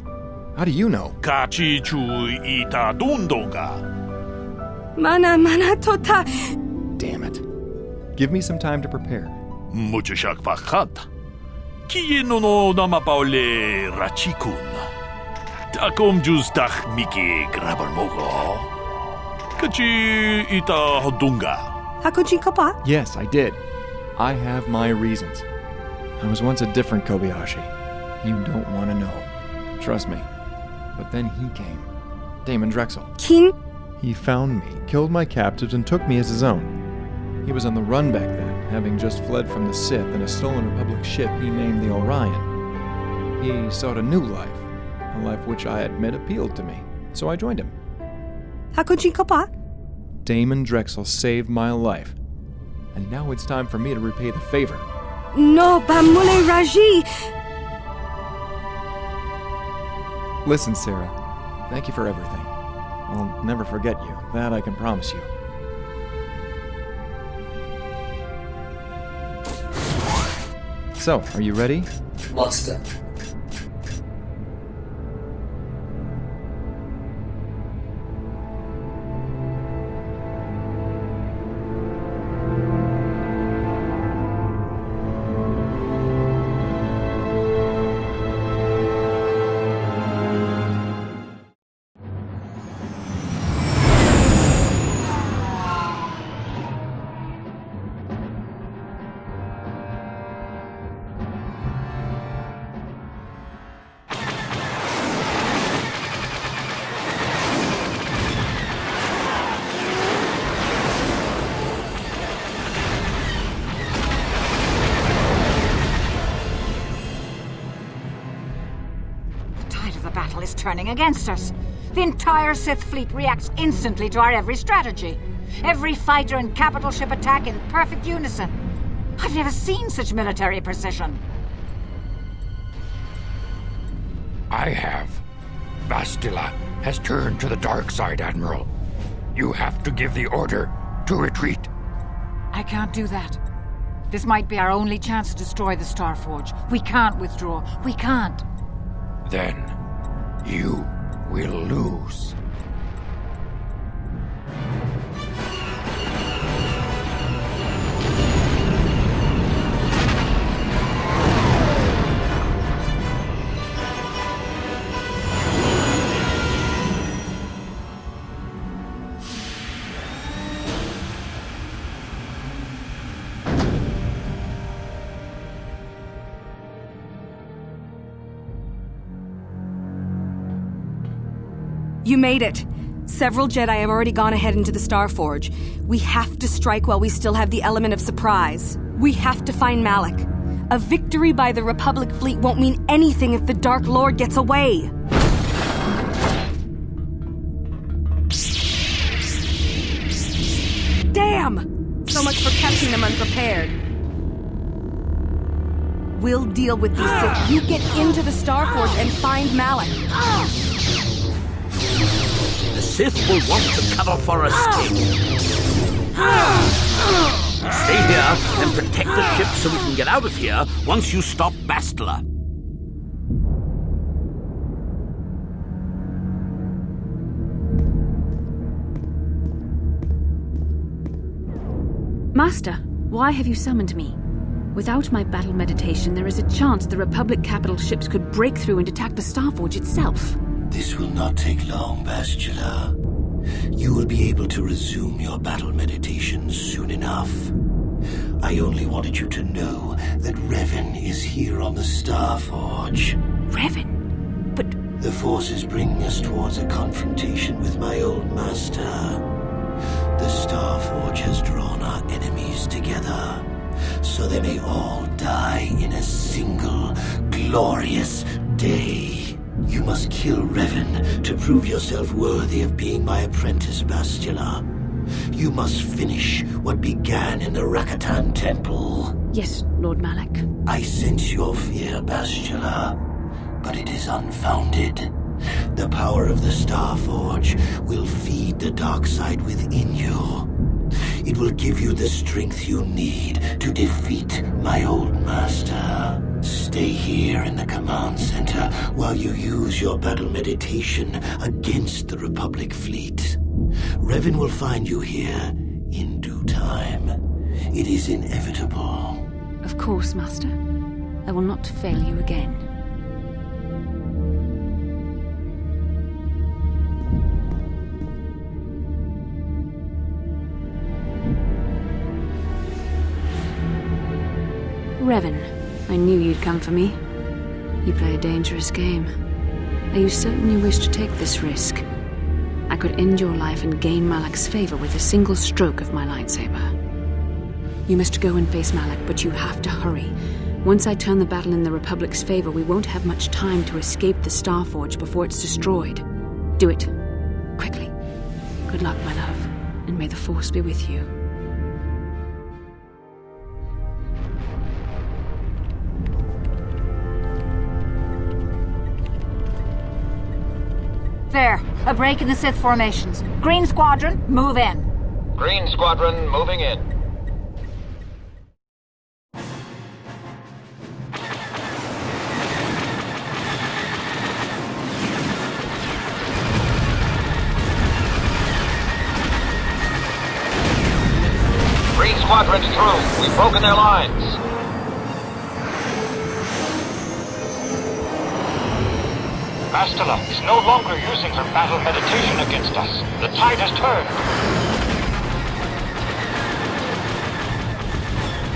How do you know? Kachi chu ita dundonga. Mana tota. Damn it. Give me some time to prepare. Mucho shak fakat. Kie nono namapaole rachikun. Takom justach miki grabalmogo. Kachi ita hodunga. Hakuchi-kopa? Yes, I did. I have my reasons. I was once a different Kobayashi. You don't want to know. Trust me. But then he came. Daemon Drexl. Kin? He found me, killed my captives, and took me as his own. He was on the run back then, having just fled from the Sith in a stolen Republic ship he named the Orion. He sought a new life, a life which I admit appealed to me, so I joined him. Hakuchi-kopa? Daemon Drexl saved my life, and now it's time for me to repay the favor. No, Bamule Raji! Listen, Sarah, thank you for everything. I'll never forget you, that I can promise you. So, are you ready? Master. Is turning against us. The entire Sith fleet reacts instantly to our every strategy. Every fighter and capital ship attack in perfect unison. I've never seen such military precision. I have. Bastila has turned to the dark side, Admiral. You have to give the order to retreat. I can't do that. This might be our only chance to destroy the Starforge. We can't withdraw. We can't. Then you will lose. You made it. Several Jedi have already gone ahead into the Starforge. We have to strike while we still have the element of surprise. We have to find Malak. A victory by the Republic fleet won't mean anything if the Dark Lord gets away. Damn! So much for catching them unprepared. We'll deal with these Sith. You get into the Starforge and find Malak. The Sith will want to cover for us, King. Stay here and protect the ship so we can get out of here once you stop Bastila. Master, why have you summoned me? Without my battle meditation, there is a chance the Republic capital ships could break through and attack the Starforge itself. This will not take long, Bastila. You will be able to resume your battle meditation soon enough. I only wanted you to know that Revan is here on the Starforge. Revan? But... The Force is bringing us towards a confrontation with my old master. The Starforge has drawn our enemies together, so they may all die in a single glorious day. You must kill Revan to prove yourself worthy of being my apprentice, Bastila. You must finish what began in the Rakatan Temple. Yes, Lord Malak. I sense your fear, Bastila, but it is unfounded. The power of the Starforge will feed the dark side within you. It will give you the strength you need to defeat my old master. Stay here in the command center while you use your battle meditation against the Republic fleet. Revan will find you here in due time. It is inevitable. Of course, Master. I will not fail you again. Revan, I knew you'd come for me. You play a dangerous game. Are you certain you wish to take this risk? I could end your life and gain Malak's favor with a single stroke of my lightsaber. You must go and face Malak, but you have to hurry. Once I turn the battle in the Republic's favor, we won't have much time to escape the Starforge before it's destroyed. Do it. Quickly. Good luck, my love, and may the Force be with you. There, a break in the Sith formations. Green Squadron, move in. Green Squadron moving in. squadrons through. We've broken their lines. Bastila is no longer using her battle meditation against us. The tide has turned.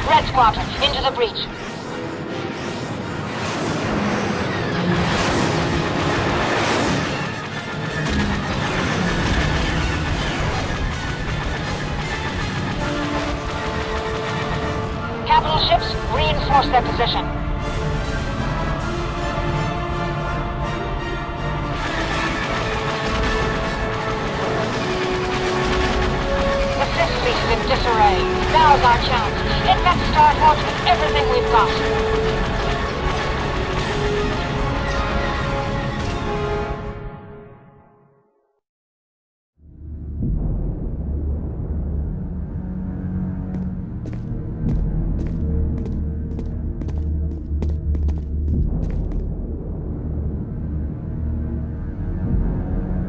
Red Squadron, into the breach. Capital ships, reinforce their position. The Sith fleet is in disarray. Now's our chance. Get back to Starforge with everything we've got.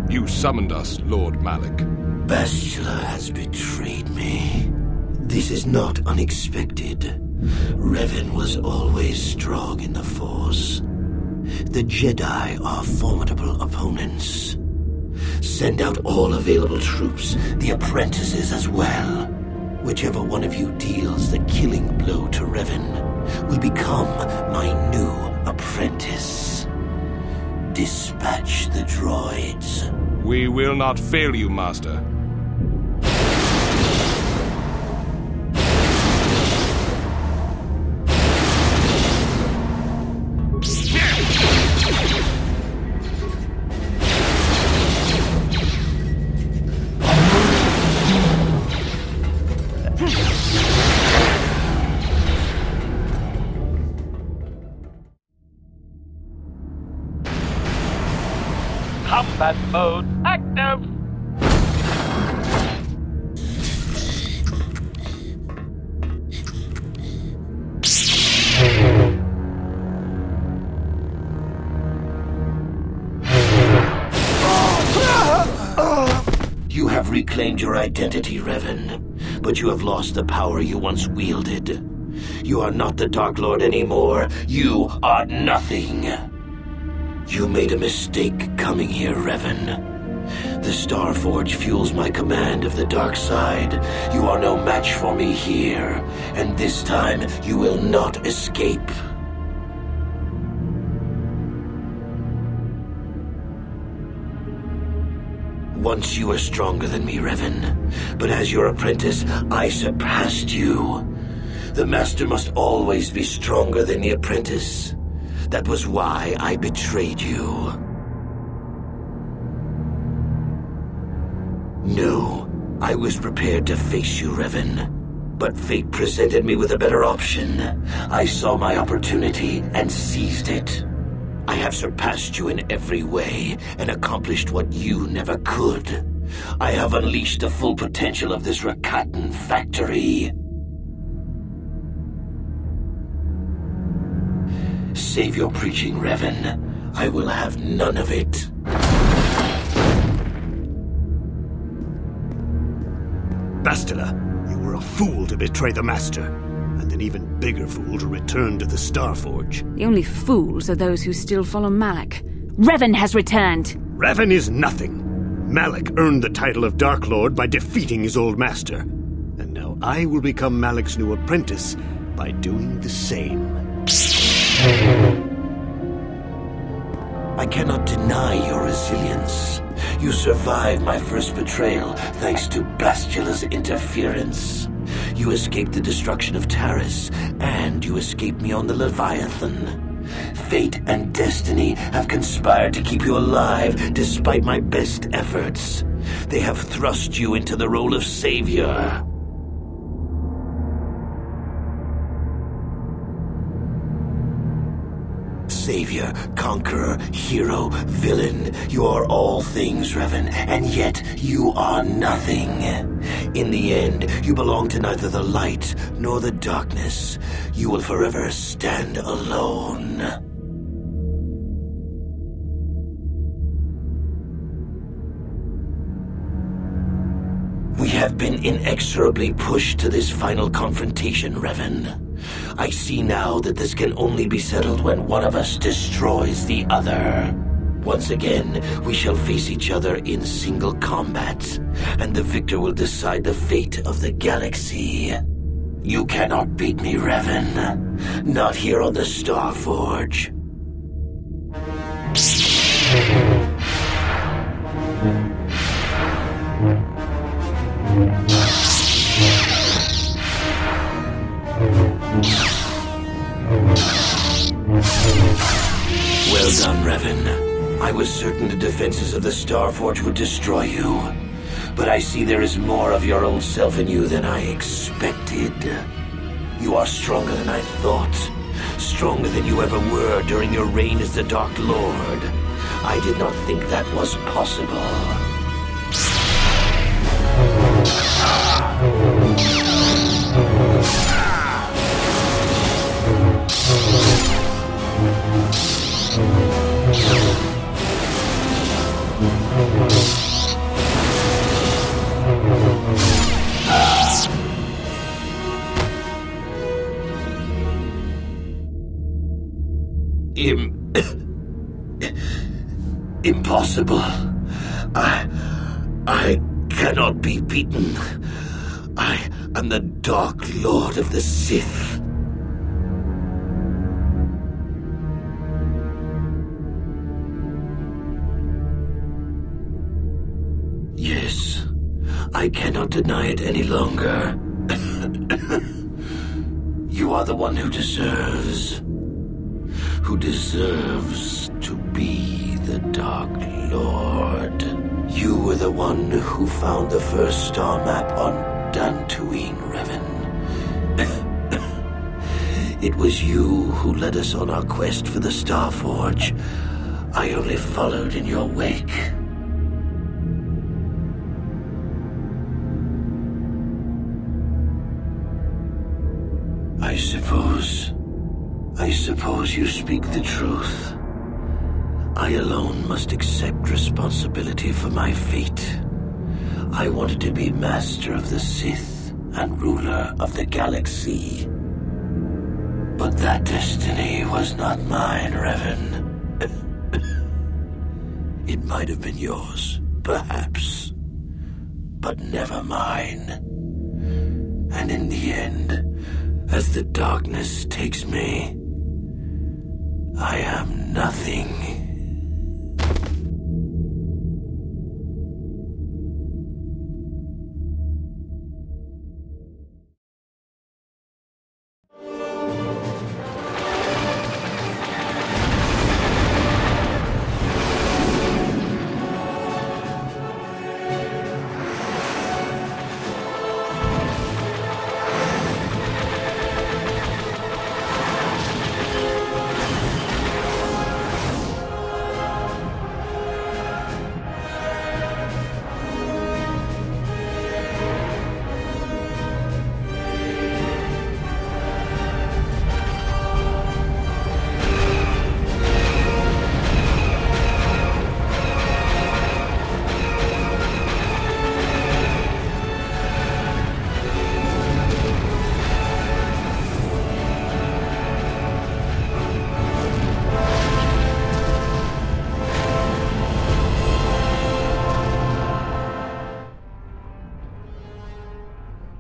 You summoned us, Lord Malak. Bastila has betrayed me. This is not unexpected. Revan was always strong in the Force. The Jedi are formidable opponents. Send out all available troops, the apprentices as well. Whichever one of you deals the killing blow to Revan will become my new apprentice. Dispatch the droids. We will not fail you, Master. Combat mode active! You have reclaimed your identity, Revan, but you have lost the power you once wielded. You are not the Dark Lord anymore. You are nothing. You made a mistake coming here, Revan. The Starforge fuels my command of the dark side. You are no match for me here, and this time you will not escape. Once you were stronger than me, Revan, but as your apprentice, I surpassed you. The master must always be stronger than the apprentice. That was why I betrayed you. No, I was prepared to face you, Revan. But fate presented me with a better option. I saw my opportunity and seized it. I have surpassed you in every way and accomplished what you never could. I have unleashed the full potential of this Rakatan factory. Save your preaching, Revan. I will have none of it. Bastila, you were a fool to betray the Master, and an even bigger fool to return to the Starforge. The only fools are those who still follow Malak. Revan has returned! Revan is nothing. Malak earned the title of Dark Lord by defeating his old master. And now I will become Malak's new apprentice by doing the same. I cannot deny your resilience. You survived my first betrayal thanks to Bastila's interference. You escaped the destruction of Taris, and you escaped me on the Leviathan. Fate and destiny have conspired to keep you alive despite my best efforts. They have thrust you into the role of savior. Savior, conqueror, hero, villain. You are all things, Revan, and yet you are nothing. In the end, you belong to neither the light nor the darkness. You will forever stand alone. We have have been inexorably pushed to this final confrontation, Revan. I see now that this can only be settled when one of us destroys the other. Once again, we shall face each other in single combat, and the victor will decide the fate of the galaxy. You cannot beat me, Revan. Not here on the Starforge. Well done, Revan. I was certain the defenses of the Starforge would destroy you. But I see there is more of your old self in you than I expected. You are stronger than I thought. Stronger than you ever were during your reign as the Dark Lord. I did not think that was possible. Impossible. I cannot be beaten. I am the Dark Lord of the Sith. Yes, I cannot deny it any longer. You are the one who deserves to be the Dark Lord. You were the one who found the first star map on Dantooine, Revan. It was you who led us on our quest for the Starforge. I only followed in your wake. I suppose you speak the truth. I alone must accept responsibility for my fate. I wanted to be master of the Sith and ruler of the galaxy. But that destiny was not mine, Revan. It might have been yours, perhaps, but never mine. And in the end, as the darkness takes me, I am nothing.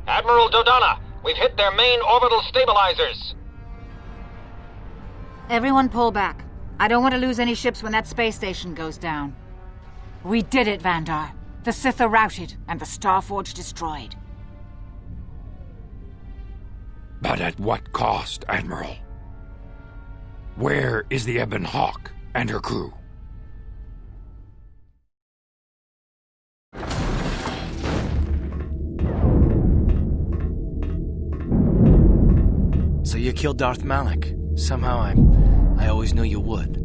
Admiral Dodonna, we've hit their main orbital stabilizers. Everyone pull back. I don't want to lose any ships when that space station goes down. We did it, Vandar. The Sith are routed, and the Starforge destroyed. But at what cost, Admiral? Where is the Ebon Hawk and her crew? So you killed Darth Malak. Somehow I always knew you would.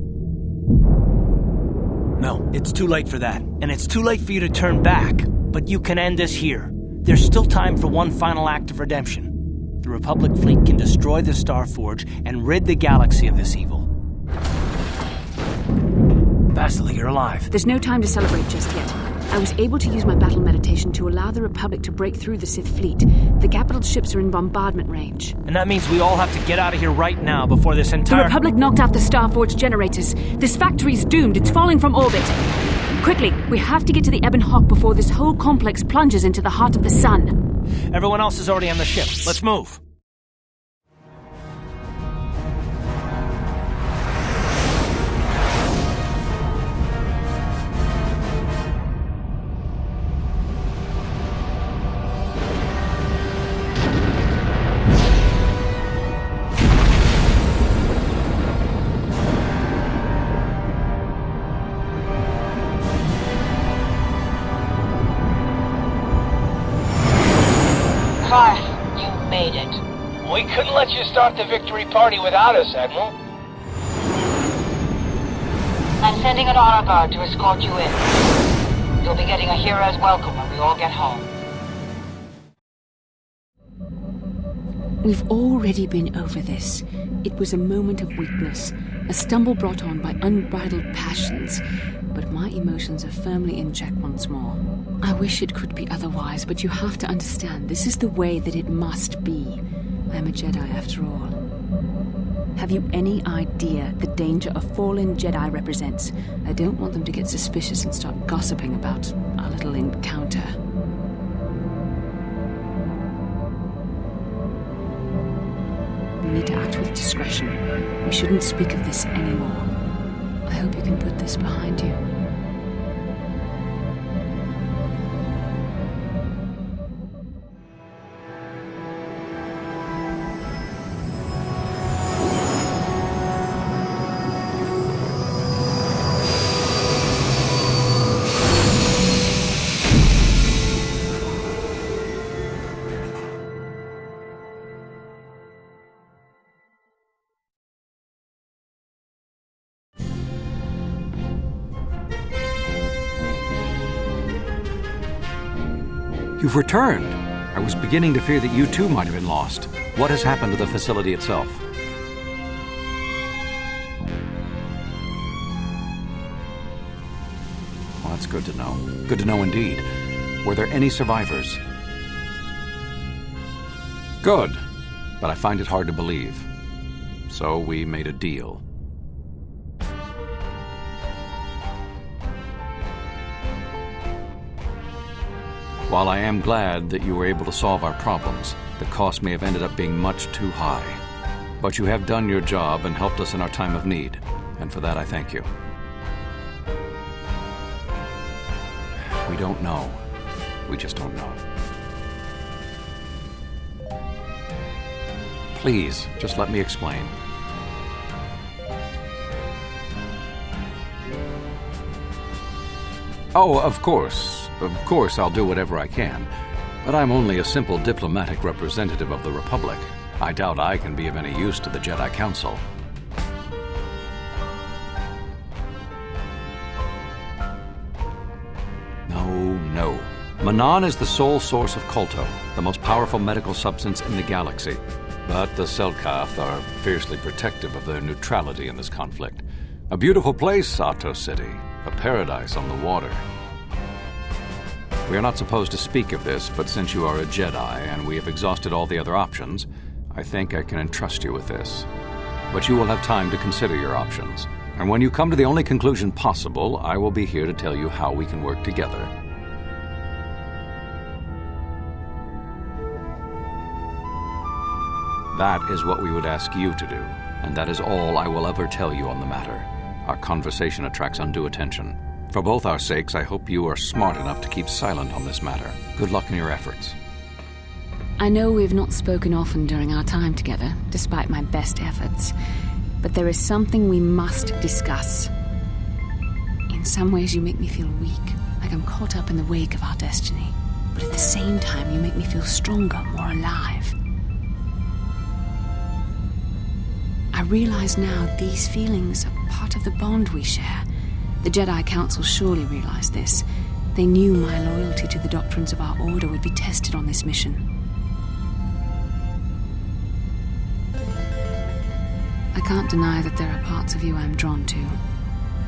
No, it's too late for that. And it's too late for you to turn back. But you can end this here. There's still time for one final act of redemption. The Republic fleet can destroy the Starforge and rid the galaxy of this evil. Bastila, you're alive. There's no time to celebrate just yet. I was able to use my battle meditation to allow the Republic to break through the Sith fleet. The capital ships are in bombardment range. And that means we all have to get out of here right now before this entire... The Republic knocked out the Starforge generators. This factory's doomed. It's falling from orbit. Quickly, we have to get to the Ebon Hawk before this whole complex plunges into the heart of the sun. Everyone else is already on the ship. Let's move. You made it. We couldn't let you start the victory party without us, Admiral. I'm sending an honor guard to escort you in. You'll be getting a hero's welcome when we all get home. We've already been over this. It was a moment of weakness, a stumble brought on by unbridled passions, but my emotions are firmly in check once more. I wish it could be otherwise, but you have to understand, this is the way that it must be. I'm a Jedi after all. Have you any idea the danger a fallen Jedi represents? I don't want them to get suspicious and start gossiping about our little encounter. We need to act with discretion. We shouldn't speak of this anymore. I hope you can put this behind you. You've returned. I was beginning to fear that you too might have been lost. What has happened to the facility itself? Well, that's good to know. Good to know indeed. Were there any survivors? Good, but I find it hard to believe. So we made a deal. While I am glad that you were able to solve our problems, the cost may have ended up being much too high. But you have done your job and helped us in our time of need, and for that I thank you. We don't know. We just don't know. Please, just let me explain. Oh, of course. Of course, I'll do whatever I can, but I'm only a simple diplomatic representative of the Republic. I doubt I can be of any use to the Jedi Council. No. Manan is the sole source of KOTOR, the most powerful medical substance in the galaxy. But the Selkath are fiercely protective of their neutrality in this conflict. A beautiful place, Sato City, a paradise on the water. We are not supposed to speak of this, but since you are a Jedi and we have exhausted all the other options, I think I can entrust you with this. But you will have time to consider your options. And when you come to the only conclusion possible, I will be here to tell you how we can work together. That is what we would ask you to do, and that is all I will ever tell you on the matter. Our conversation attracts undue attention. For both our sakes, I hope you are smart enough to keep silent on this matter. Good luck in your efforts. I know we've not spoken often during our time together, despite my best efforts, but there is something we must discuss. In some ways you make me feel weak, like I'm caught up in the wake of our destiny. But at the same time, you make me feel stronger, more alive. I realize now these feelings are part of the bond we share. The Jedi Council surely realized this. They knew my loyalty to the doctrines of our order would be tested on this mission. I can't deny that there are parts of you I'm drawn to.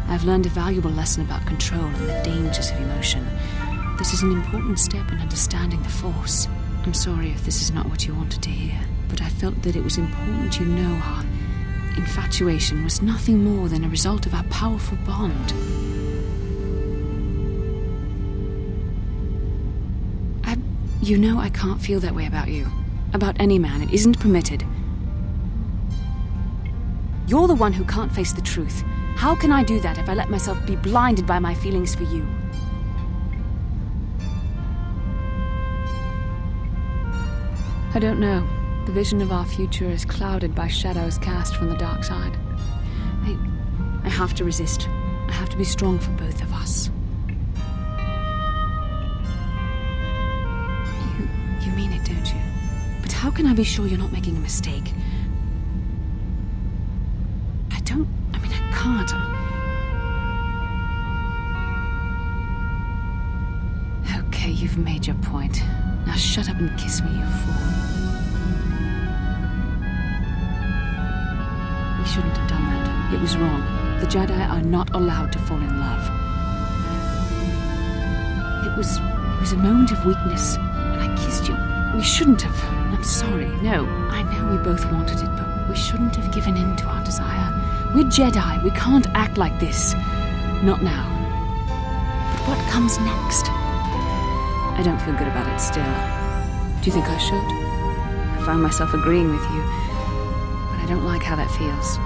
I've learned a valuable lesson about control and the dangers of emotion. This is an important step in understanding the Force. I'm sorry if this is not what you wanted to hear, but I felt that it was important you know our infatuation was nothing more than a result of our powerful bond. You know I can't feel that way about you. About any man. It isn't permitted. You're the one who can't face the truth. How can I do that if I let myself be blinded by my feelings for you? I don't know. The vision of our future is clouded by shadows cast from the dark side. I have to resist. I have to be strong for both of us. You mean it, don't you? But how can I be sure you're not making a mistake? I can't. Okay, you've made your point. Now shut up and kiss me, you fool. We shouldn't have done that. It was wrong. The Jedi are not allowed to fall in love. It was a moment of weakness when I kissed you. We shouldn't have. I'm sorry. No, I know we both wanted it, but we shouldn't have given in to our desire. We're Jedi. We can't act like this. Not now. But what comes next? I don't feel good about it still. Do you think I should? I find myself agreeing with you, but I don't like how that feels.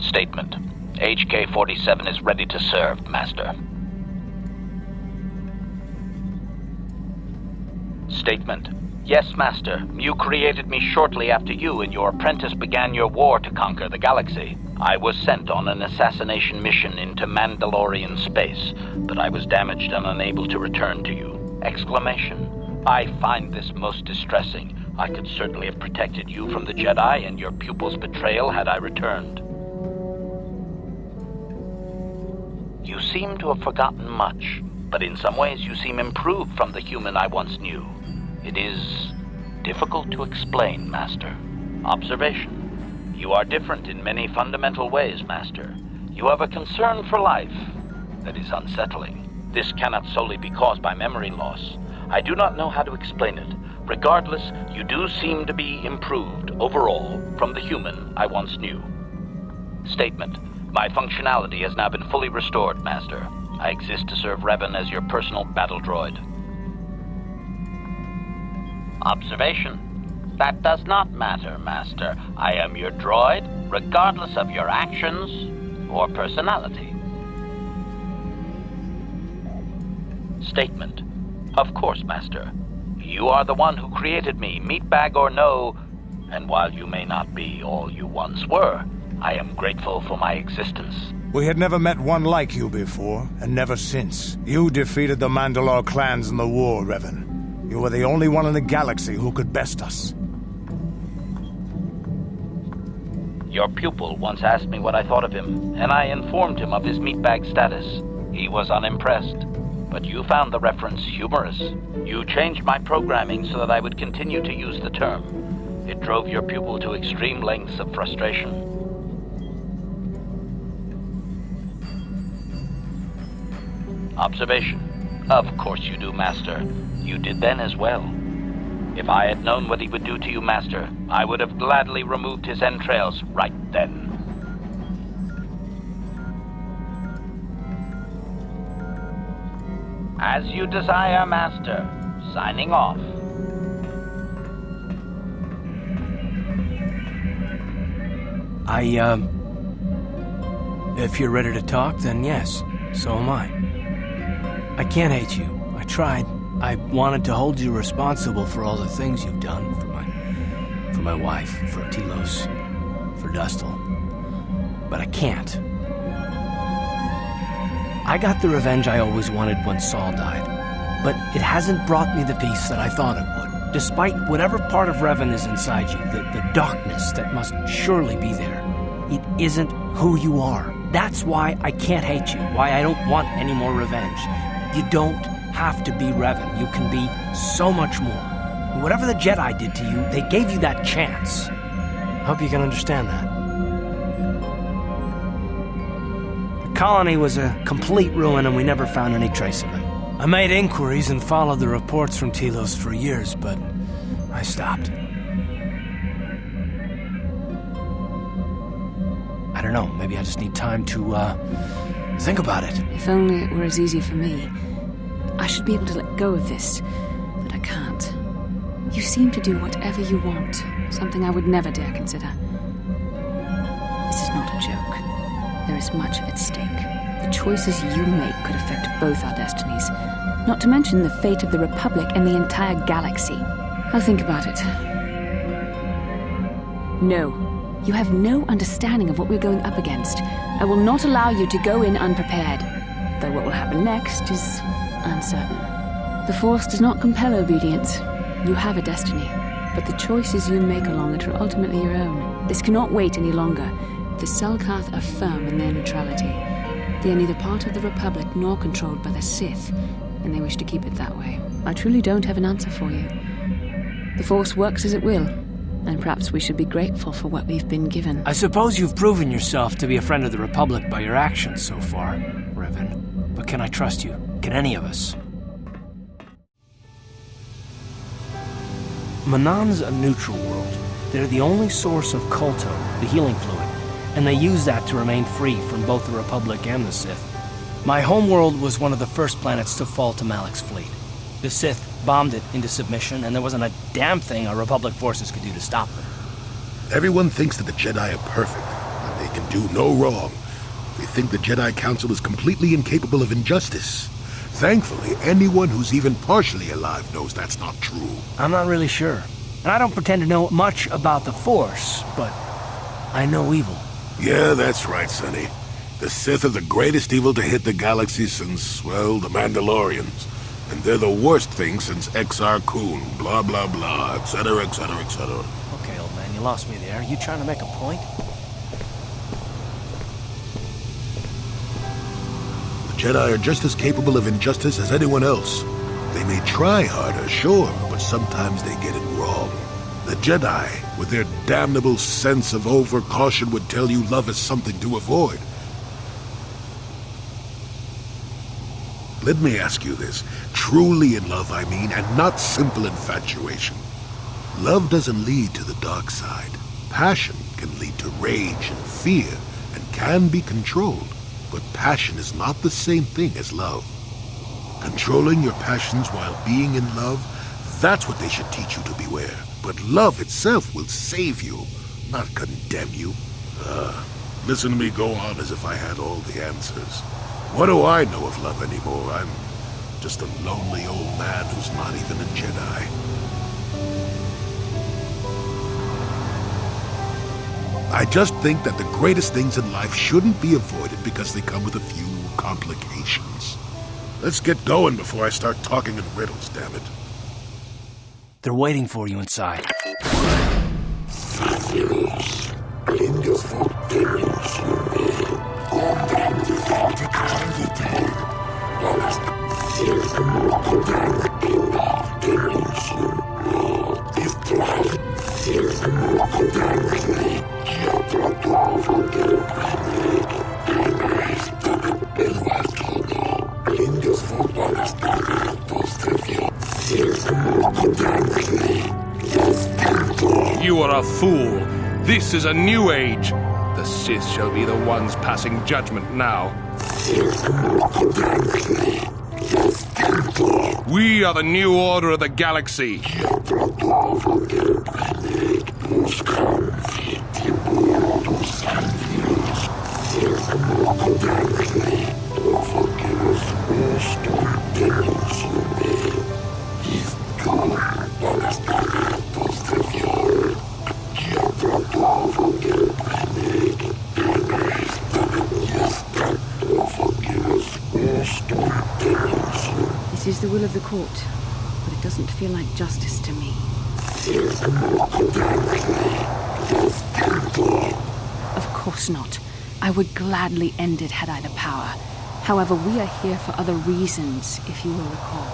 Statement. HK-47 is ready to serve, Master. Statement. Yes, Master. You created me shortly after you and your apprentice began your war to conquer the galaxy. I was sent on an assassination mission into Mandalorian space, but I was damaged and unable to return to you. Exclamation. I find this most distressing. I could certainly have protected you from the Jedi and your pupil's betrayal had I returned. You seem to have forgotten much, but in some ways you seem improved from the human I once knew. It is difficult to explain, Master. Observation. You are different in many fundamental ways, Master. You have a concern for life that is unsettling. This cannot solely be caused by memory loss. I do not know how to explain it. Regardless, you do seem to be improved overall from the human I once knew. Statement. My functionality has now been fully restored, Master. I exist to serve Revan as your personal battle droid. Observation. That does not matter, Master. I am your droid, regardless of your actions or personality. Statement. Of course, Master. You are the one who created me, meatbag or no, and while you may not be all you once were, I am grateful for my existence. We had never met one like you before, and never since. You defeated the Mandalore clans in the war, Revan. You were the only one in the galaxy who could best us. Your pupil once asked me what I thought of him, and I informed him of his meatbag status. He was unimpressed, but you found the reference humorous. You changed my programming so that I would continue to use the term. It drove your pupil to extreme lengths of frustration. Observation. Of course you do, Master. You did then as well. If I had known what he would do to you, Master, I would have gladly removed his entrails right then. As you desire, Master. Signing off. If you're ready to talk, then yes, so am I. I can't hate you. I tried. I wanted to hold you responsible for all the things you've done for my wife, for Telos, for Dustil. But I can't. I got the revenge I always wanted when Saul died, but it hasn't brought me the peace that I thought it would. Despite whatever part of Revan is inside you, the darkness that must surely be there, it isn't who you are. That's why I can't hate you, why I don't want any more revenge. You don't have to be Revan. You can be so much more. Whatever the Jedi did to you, they gave you that chance. I hope you can understand that. The colony was a complete ruin, and we never found any trace of him. I made inquiries and followed the reports from Telos for years, but I stopped. I don't know, maybe I just need time to, think about it. If only it were as easy for me. I should be able to let go of this, but I can't. You seem to do whatever you want, something I would never dare consider. This is not a joke. There is much at stake. The choices you make could affect both our destinies, not to mention the fate of the Republic and the entire galaxy. I'll think about it. No. You have no understanding of what we're going up against. I will not allow you to go in unprepared. Though what will happen next is uncertain. The Force does not compel obedience. You have a destiny, but the choices you make along it are ultimately your own. This cannot wait any longer. The Selkath are firm in their neutrality. They are neither part of the Republic nor controlled by the Sith, and they wish to keep it that way. I truly don't have an answer for you. The Force works as it will, and perhaps we should be grateful for what we've been given. I suppose you've proven yourself to be a friend of the Republic by your actions so far, Revan. But can I trust you? Can any of us? Manon's a neutral world. They're the only source of KOTOR, the healing fluid, and they use that to remain free from both the Republic and the Sith. My homeworld was one of the first planets to fall to Malak's fleet. The Sith bombed it into submission, and there wasn't a damn thing our Republic forces could do to stop them. Everyone thinks that the Jedi are perfect, that they can do no wrong. They think the Jedi Council is completely incapable of injustice. Thankfully, anyone who's even partially alive knows that's not true. I'm not really sure. And I don't pretend to know much about the Force, but I know evil. Yeah, that's right, Sonny. The Sith are the greatest evil to hit the galaxy since, well, the Mandalorians. And they're the worst thing since Exar Kun, blah, blah, blah, etc., etc., etc. Okay, old man, you lost me there. Are you trying to make a point? The Jedi are just as capable of injustice as anyone else. They may try harder, sure, but sometimes they get it wrong. The Jedi, with their damnable sense of over-caution, would tell you love is something to avoid. Let me ask you this. Truly in love, I mean, and not simple infatuation. Love doesn't lead to the dark side. Passion can lead to rage and fear, and can be controlled. But passion is not the same thing as love. Controlling your passions while being in love, that's what they should teach you to beware. But love itself will save you, not condemn you. Listen to me go on as if I had all the answers. What do I know of love anymore? I'm just a lonely old man who's not even a Jedi. I just think that the greatest things in life shouldn't be avoided because they come with a few complications. Let's get going before I start talking in riddles, damn it. They're waiting for you inside. You are a fool. This is a new age. The Sith shall be the ones passing judgment now. We are the new order of the galaxy. This is the will of the court, but it doesn't feel like justice to me. Of course not. I would gladly end it had I the power. However, we are here for other reasons, if you will recall.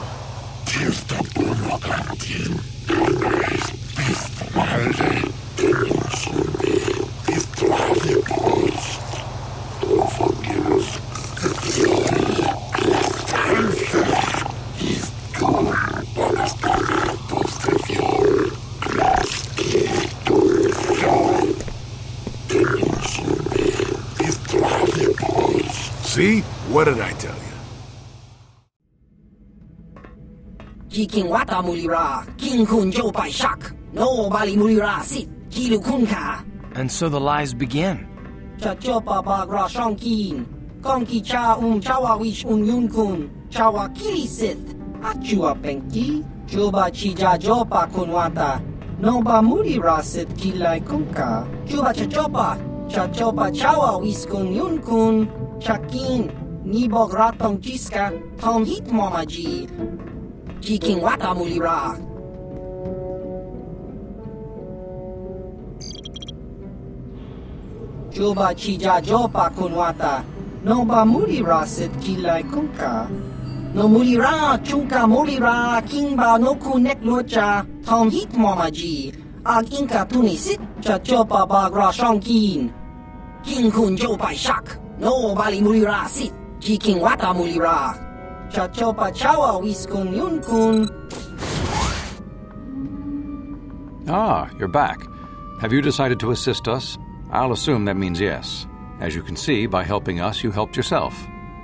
See? What did I tell you? Kiking wata mulira, king kun jo pai shak. No bali mulira sit, kilu kunka. And so the lies began. Chachopa bagra shonkin. Konki cha chawa wish yun kun. Chawa kili sith. Achua penki. Juba chija jopa kunwata. No ba mulira sit kilai kunka. Juba chachopa. Chachopa chawa wiskun yun kun. Chakin. Nibog ratong chiska. Tom hit momaji. Kiking wata mulira. Juba chija jopa kunwata. No ba mulira sit kilai kunka. No mulira chunka mulira kimba no kunek locha. Tom hit momaji. Ag inka tunisit cha jopa bagra shonkin. King kun jopa shak. No bali mulira sit. Kiking wata mulira. Chachopa chawa wiskun yun kun. Ah, you're back. Have you decided to assist us? I'll assume that means yes. As you can see, by helping us, you helped yourself.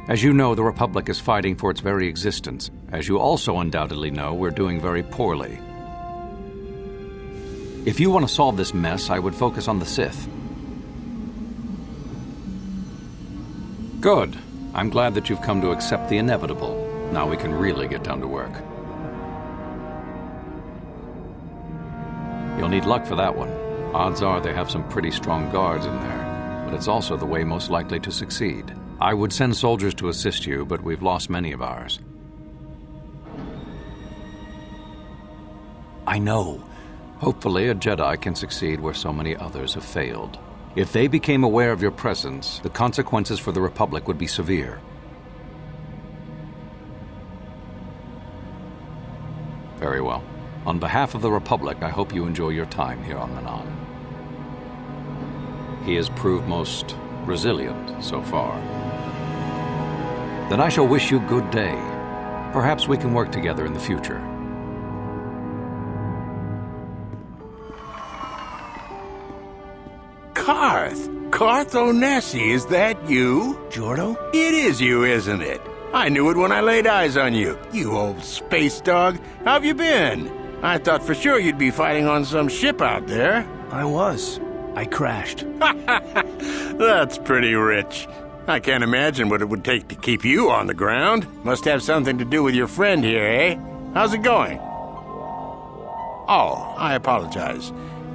As you know, the Republic is fighting for its very existence. As you also undoubtedly know, we're doing very poorly. If you want to solve this mess, I would focus on the Sith. Good. I'm glad that you've come to accept the inevitable. Now we can really get down to work. You'll need luck for that one. Odds are they have some pretty strong guards in there, but it's also the way most likely to succeed. I would send soldiers to assist you, but we've lost many of ours. I know. Hopefully a Jedi can succeed where so many others have failed. If they became aware of your presence, the consequences for the Republic would be severe. Very well. On behalf of the Republic, I hope you enjoy your time here on Manon. He has proved most resilient so far. Then I shall wish you good day. Perhaps we can work together in the future. Karth Onesi, is that you? Jordo? It is you, isn't it? I knew it when I laid eyes on you. You old space dog. How have you been? I thought for sure you'd be fighting on some ship out there. I was. I crashed. That's pretty rich. I can't imagine what it would take to keep you on the ground. Must have something to do with your friend here, eh? How's it going? Oh, I apologize.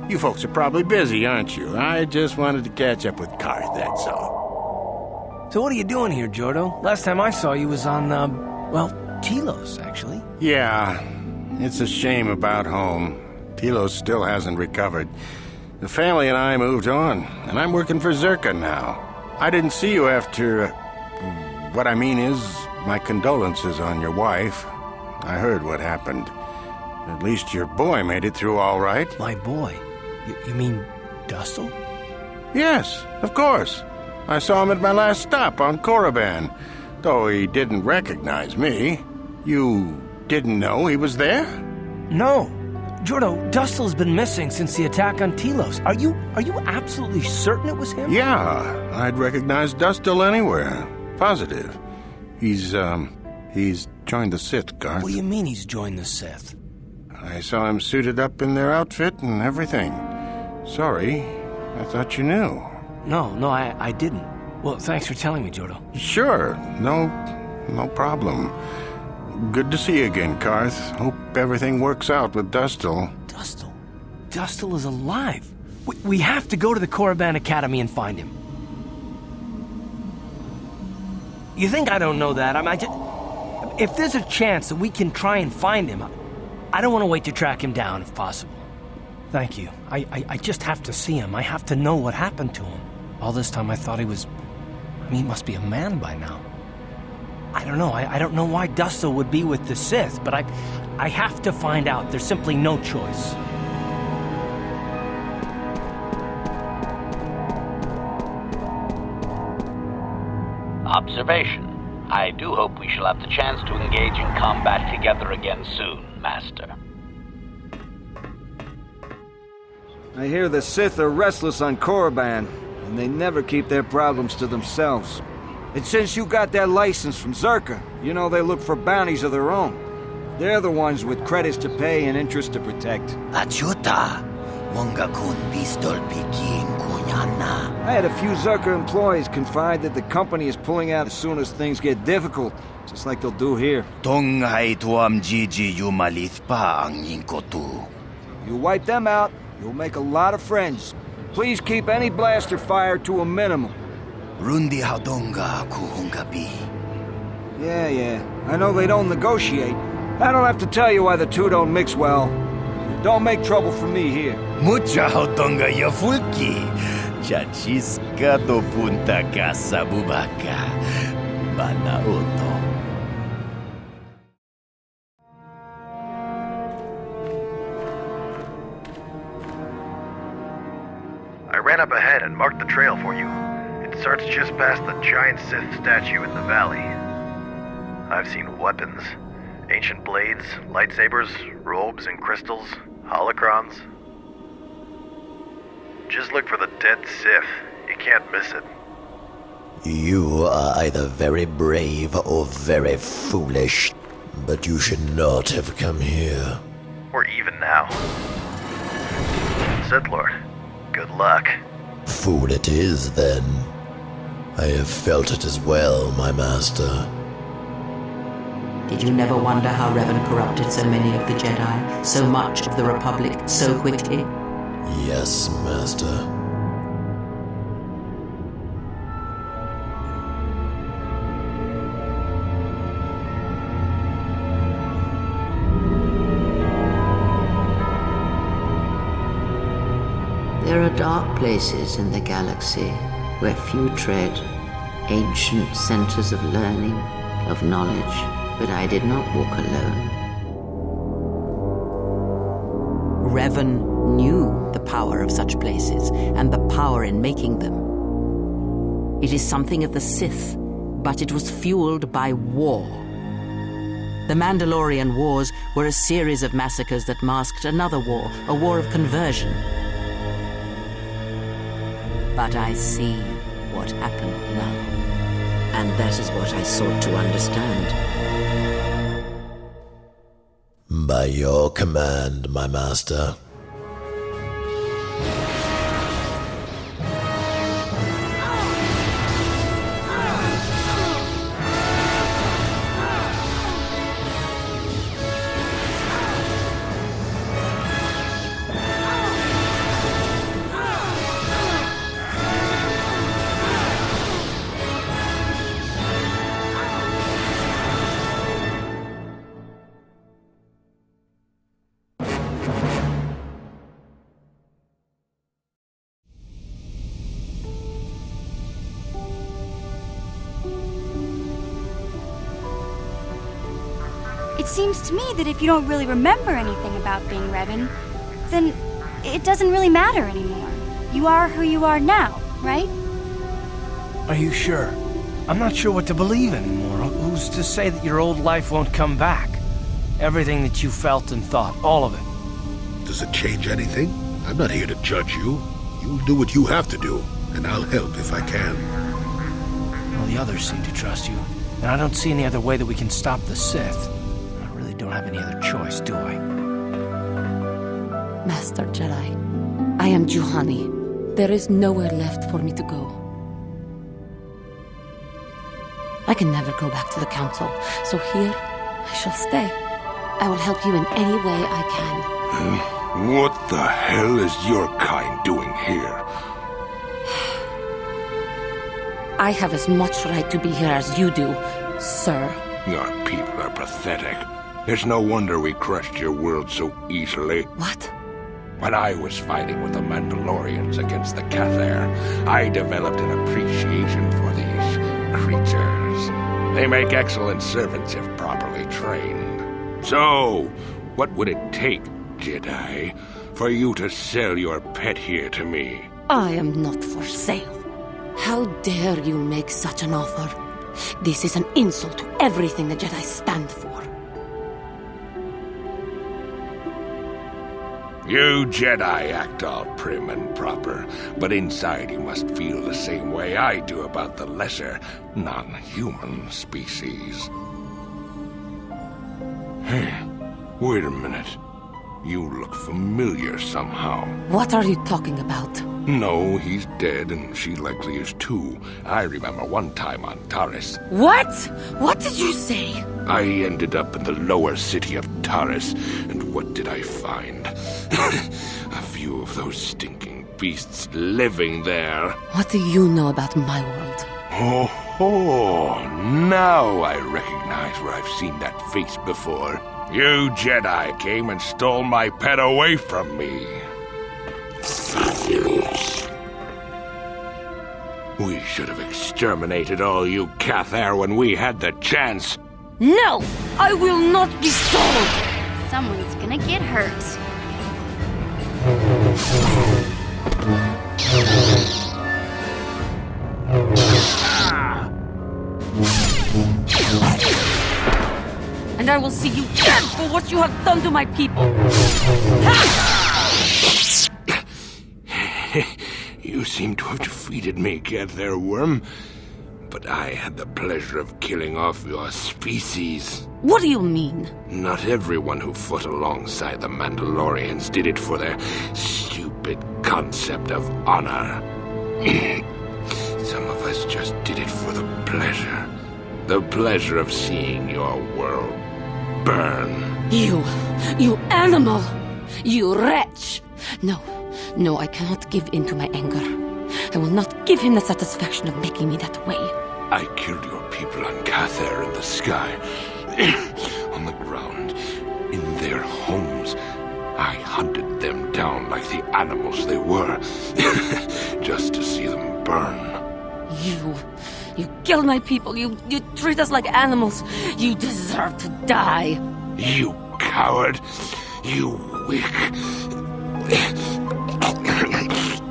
You folks are probably busy, aren't you? I just wanted to catch up with Karth, that's all. So what are you doing here, Jordo? Last time I saw you was on, Telos, actually. Yeah, it's a shame about home. Telos still hasn't recovered. The family and I moved on, and I'm working for Zerka now. I didn't see you after... what I mean is, my condolences on your wife. I heard what happened. At least your boy made it through all right. My boy? You mean Dustle? Yes, of course. I saw him at my last stop on Korriban, though he didn't recognize me. You didn't know he was there? No. Jordo, Dustle's been missing since the attack on Telos. Are you absolutely certain it was him? Yeah, I'd recognize Dustle anywhere. Positive. He's joined the Sith, Garth. What do you mean he's joined the Sith? I saw him suited up in their outfit and everything. Sorry, I thought you knew. No, I didn't. Well, thanks for telling me, Jordo. Sure, no problem. Good to see you again, Karth. Hope everything works out with Dustle. Dustle is alive. We have to go to the Korriban Academy and find him. You think I don't know that? If there's a chance that we can try and find him, I don't want to wait to track him down if possible. Thank you. I just have to see him. I have to know what happened to him. All this time I thought he was... he must be a man by now. don't know. I don't know why Dustil would be with the Sith, but I have to find out. There's simply no choice. Observation. I do hope we shall have the chance to engage in combat together again soon, Master. I hear the Sith are restless on Korriban, and they never keep their problems to themselves. And since you got that license from Zerka, you know they look for bounties of their own. They're the ones with credits to pay and interest to protect. Achuta! Wonga kun pistol pikin kunyana. I had a few Zerka employees confide that the company is pulling out as soon as things get difficult, just like they'll do here. Tonghai tuam Gigi yumalithpa ang yinkotu. You wipe them out, you'll make a lot of friends. Please keep any blaster fire to a minimum. Rundi haudonga kuhungapi. Yeah. I know they don't negotiate. I don't have to tell you why the two don't mix well. Don't make trouble for me here. Mucha haudonga yafulki. Chachiska do punta casa bubaka. Banaoto. I ran up ahead and marked the trail for you. It starts just past the giant Sith statue in the valley. I've seen weapons. Ancient blades, lightsabers, robes and crystals, holocrons. Just look for the dead Sith. You can't miss it. You are either very brave or very foolish, but you should not have come here. Or even now. Sith Lord, good luck. Fool it is, then. I have felt it as well, my master. Did you never wonder how Revan corrupted so many of the Jedi, so much of the Republic, so quickly? Yes, master. There are dark places in the galaxy where few tread, ancient centers of learning, of knowledge, but I did not walk alone. Revan knew the power of such places and the power in making them. It is something of the Sith, but it was fueled by war. The Mandalorian Wars were a series of massacres that masked another war, a war of conversion. But I see what happened now, and that is what I sought to understand. By your command, my master. It seems to me that if you don't really remember anything about being Revan, then it doesn't really matter anymore. You are who you are now, right? Are you sure? I'm not sure what to believe anymore. Who's to say that your old life won't come back? Everything that you felt and thought, all of it. Does it change anything? I'm not here to judge you. You'll do what you have to do, and I'll help if I can. Well, the others seem to trust you, and I don't see any other way that we can stop the Sith. I really don't have any other choice, do I? Master Jedi, I am Juhani. There is nowhere left for me to go. I can never go back to the Council, so here I shall stay. I will help you in any way I can. What the hell is your kind doing here? I have as much right to be here as you do, sir. Our people are pathetic. It's no wonder we crushed your world so easily. What? When I was fighting with the Mandalorians against the KOTOR, I developed an appreciation for these creatures. They make excellent servants if properly trained. So, what would it take, Jedi, for you to sell your pet here to me? I am not for sale. How dare you make such an offer? This is an insult to everything the Jedi stand for. You Jedi act all prim and proper, but inside you must feel the same way I do about the lesser, non-human species. Hey, wait a minute. You look familiar somehow. What are you talking about? No, he's dead, and she likely is too. I remember one time on Taris. What? What did you say? I ended up in the lower city of Taris, and what did I find? A few of those stinking beasts living there. What do you know about my world? Oh, now I recognize where I've seen that face before. You Jedi came and stole my pet away from me. We should have exterminated all you Cathar when we had the chance. No! I will not be sold! Someone's gonna get hurt. And I will see you dead for what you have done to my people! You seem to have defeated me, Cathar Worm. But I had the pleasure of killing off your species. What do you mean? Not everyone who fought alongside the Mandalorians did it for their stupid concept of honor. Some of us just did it for the pleasure. The pleasure of seeing your world burn. You animal! You wretch! No, I cannot give in to my anger. I will not give him the satisfaction of making me that way. I killed your people on Cathar in the sky, on the ground, in their homes. I hunted them down like the animals they were, just to see them burn. You killed my people. You treat us like animals. You deserve to die. You coward. You weak.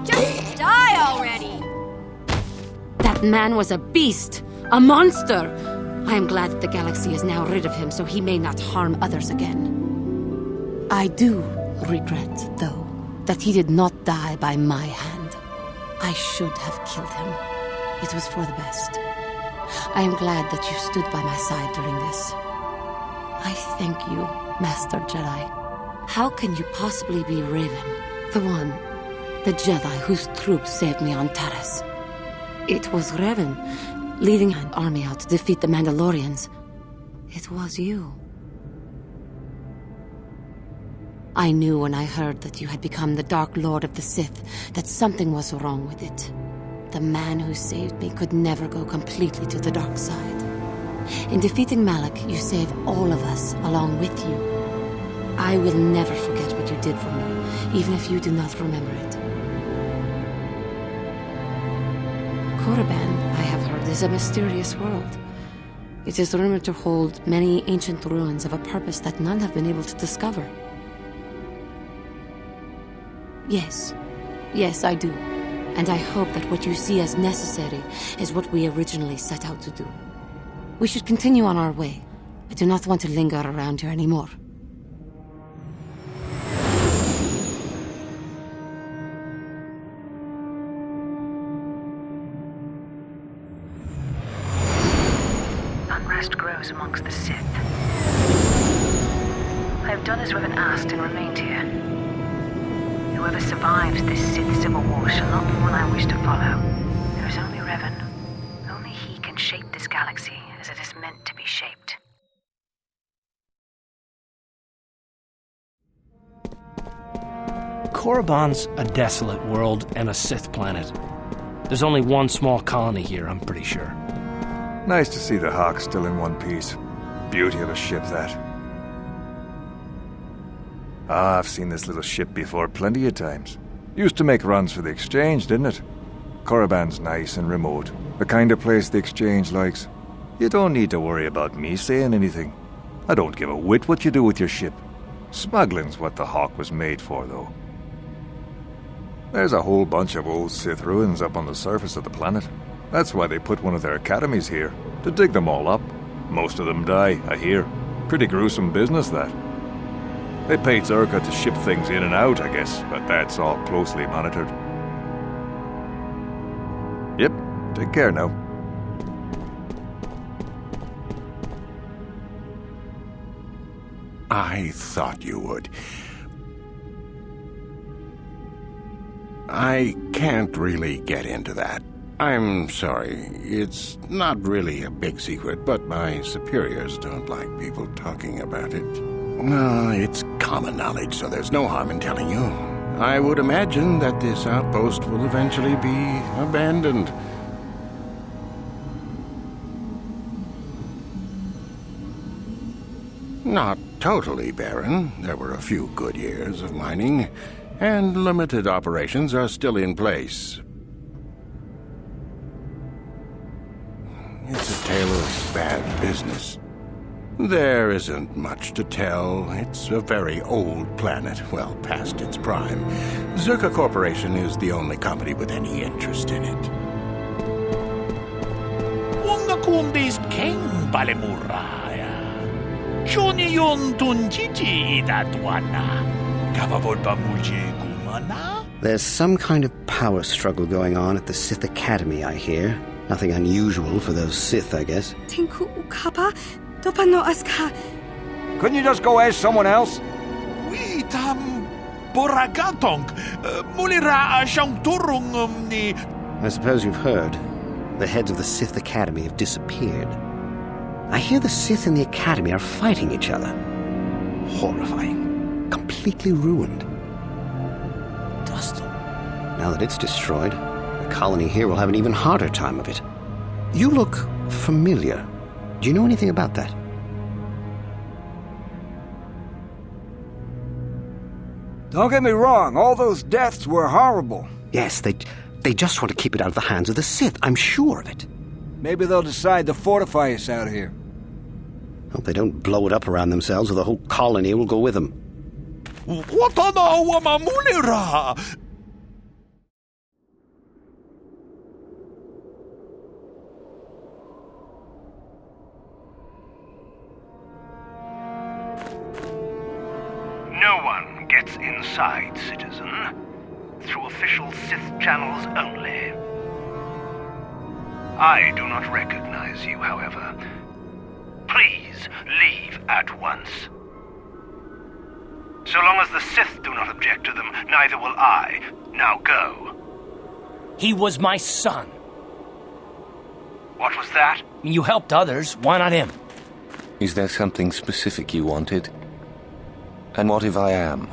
Just die already! That man was a beast, a monster. I am glad that the galaxy is now rid of him so he may not harm others again. I do regret, though, that he did not die by my hand. I should have killed him. It was for the best. I am glad that you stood by my side during this. I thank you, Master Jedi. How can you possibly be Revan, the Jedi whose troops saved me on Taris? It was Revan, leading an army out to defeat the Mandalorians. It was you. I knew when I heard that you had become the Dark Lord of the Sith that something was wrong with it. The man who saved me could never go completely to the dark side. In defeating Malak, you saved all of us along with you. I will never forget what you did for me, even if you do not remember it. Korriban, I have heard, is a mysterious world. It is rumored to hold many ancient ruins of a purpose that none have been able to discover. Yes, I do. And I hope that what you see as necessary is what we originally set out to do. We should continue on our way. I do not want to linger around here anymore. Unrest grows amongst the Sith. I have done as Revan asked and remained here. Whoever survives this Sith Civil War shall not be one I wish to follow. There is only Revan. Only he can shape this galaxy as it is meant to be shaped. Korriban's a desolate world and a Sith planet. There's only one small colony here, I'm pretty sure. Nice to see the Hawk still in one piece. Beauty of a ship, that. Ah, I've seen this little ship before plenty of times. Used to make runs for the Exchange, didn't it? Korriban's nice and remote. The kind of place the Exchange likes. You don't need to worry about me saying anything. I don't give a whit what you do with your ship. Smuggling's what the Hawk was made for, though. There's a whole bunch of old Sith ruins up on the surface of the planet. That's why they put one of their academies here, to dig them all up. Most of them die, I hear. Pretty gruesome business, that. They paid Zerka to ship things in and out, I guess, but that's all closely monitored. Yep, take care now. I thought you would. I can't really get into that. I'm sorry. It's not really a big secret, but my superiors don't like people talking about it. Well, it's common knowledge, so there's no harm in telling you. I would imagine that this outpost will eventually be abandoned. Not totally barren. There were a few good years of mining, and limited operations are still in place. It's a tale of bad business. There isn't much to tell. It's a very old planet, well past its prime. Zerka Corporation is the only company with any interest in it. Wongakundist King Balemuraya. Shuniyon Tunjiji Idatwana. Kavavod Bamuje Kumana? There's some kind of power struggle going on at the Sith Academy, I hear. Nothing unusual for those Sith, I guess. Tinku Ukapa, Dopano Aska. Couldn't you just go ask someone else? We tam Boragatong. Mulira Shangturung ni. I suppose you've heard. The heads of the Sith Academy have disappeared. I hear the Sith and the Academy are fighting each other. Horrifying. Completely ruined. Dust. Now that it's destroyed, the colony here will have an even harder time of it. You look familiar. Do you know anything about that? Don't get me wrong, all those deaths were horrible. Yes, they just want to keep it out of the hands of the Sith, I'm sure of it. Maybe they'll decide to fortify us out here. Hope they don't blow it up around themselves or the whole colony will go with them. Watana Wamamulira! No one gets inside, citizen. Through official Sith channels only. I do not recognize you, however. Please leave at once. So long as the Sith do not object to them, neither will I. Now go. He was my son. What was that? You helped others, why not him? Is there something specific you wanted? And what if I am?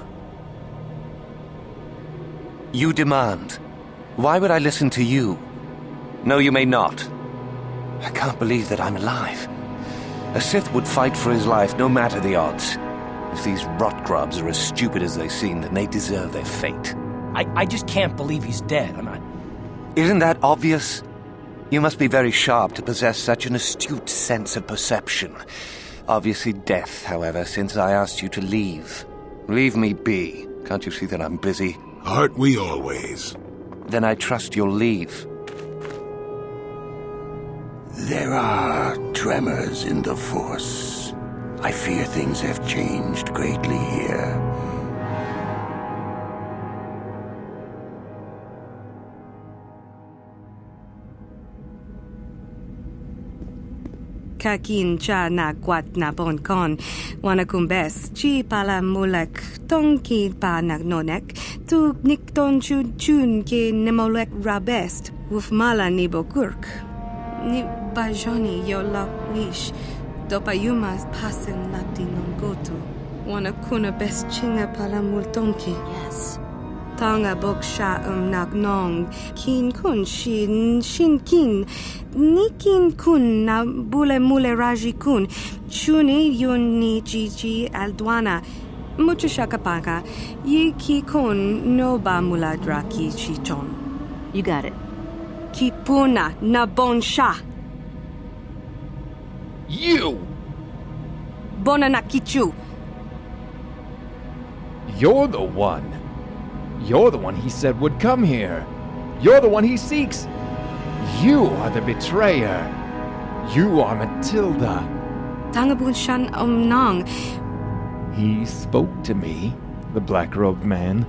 You demand. Why would I listen to you? No, you may not. I can't believe that I'm alive. A Sith would fight for his life, no matter the odds. If these rot grubs are as stupid as they seem, then they deserve their fate. I just can't believe he's dead. Isn't that obvious? You must be very sharp to possess such an astute sense of perception. Obviously death, however, since I asked you to leave. Leave me be. Can't you see that I'm busy? Aren't we always? Then I trust you'll leave. There are tremors in the Force. I fear things have changed greatly here. Kakin cha na kwat na bon kon, wanakumbes, chi pala mulek, tonki pa nagnonek, tu nikton chun ke nemolek rabest, wuf mala nibo kurk. Ni bajoni yo la wish, dopayumas pasen latinon gotu, wanakuna best chinga pala multonki. Yes. Tanga bok sha nagnong, kin kun shin kin, nikin kun na bule mule raji kun, chuni yun ni jiji aldwana, mucho shakapaka, yi ki kun no ba mula draki chichon. You got it. Ki puna na bon sha. You! Bonanakichu. You're the one. You're the one he said would come here. You're the one he seeks. You are the betrayer. You are Matilda. Tangabun shan omnang. He spoke to me, the black-robed man.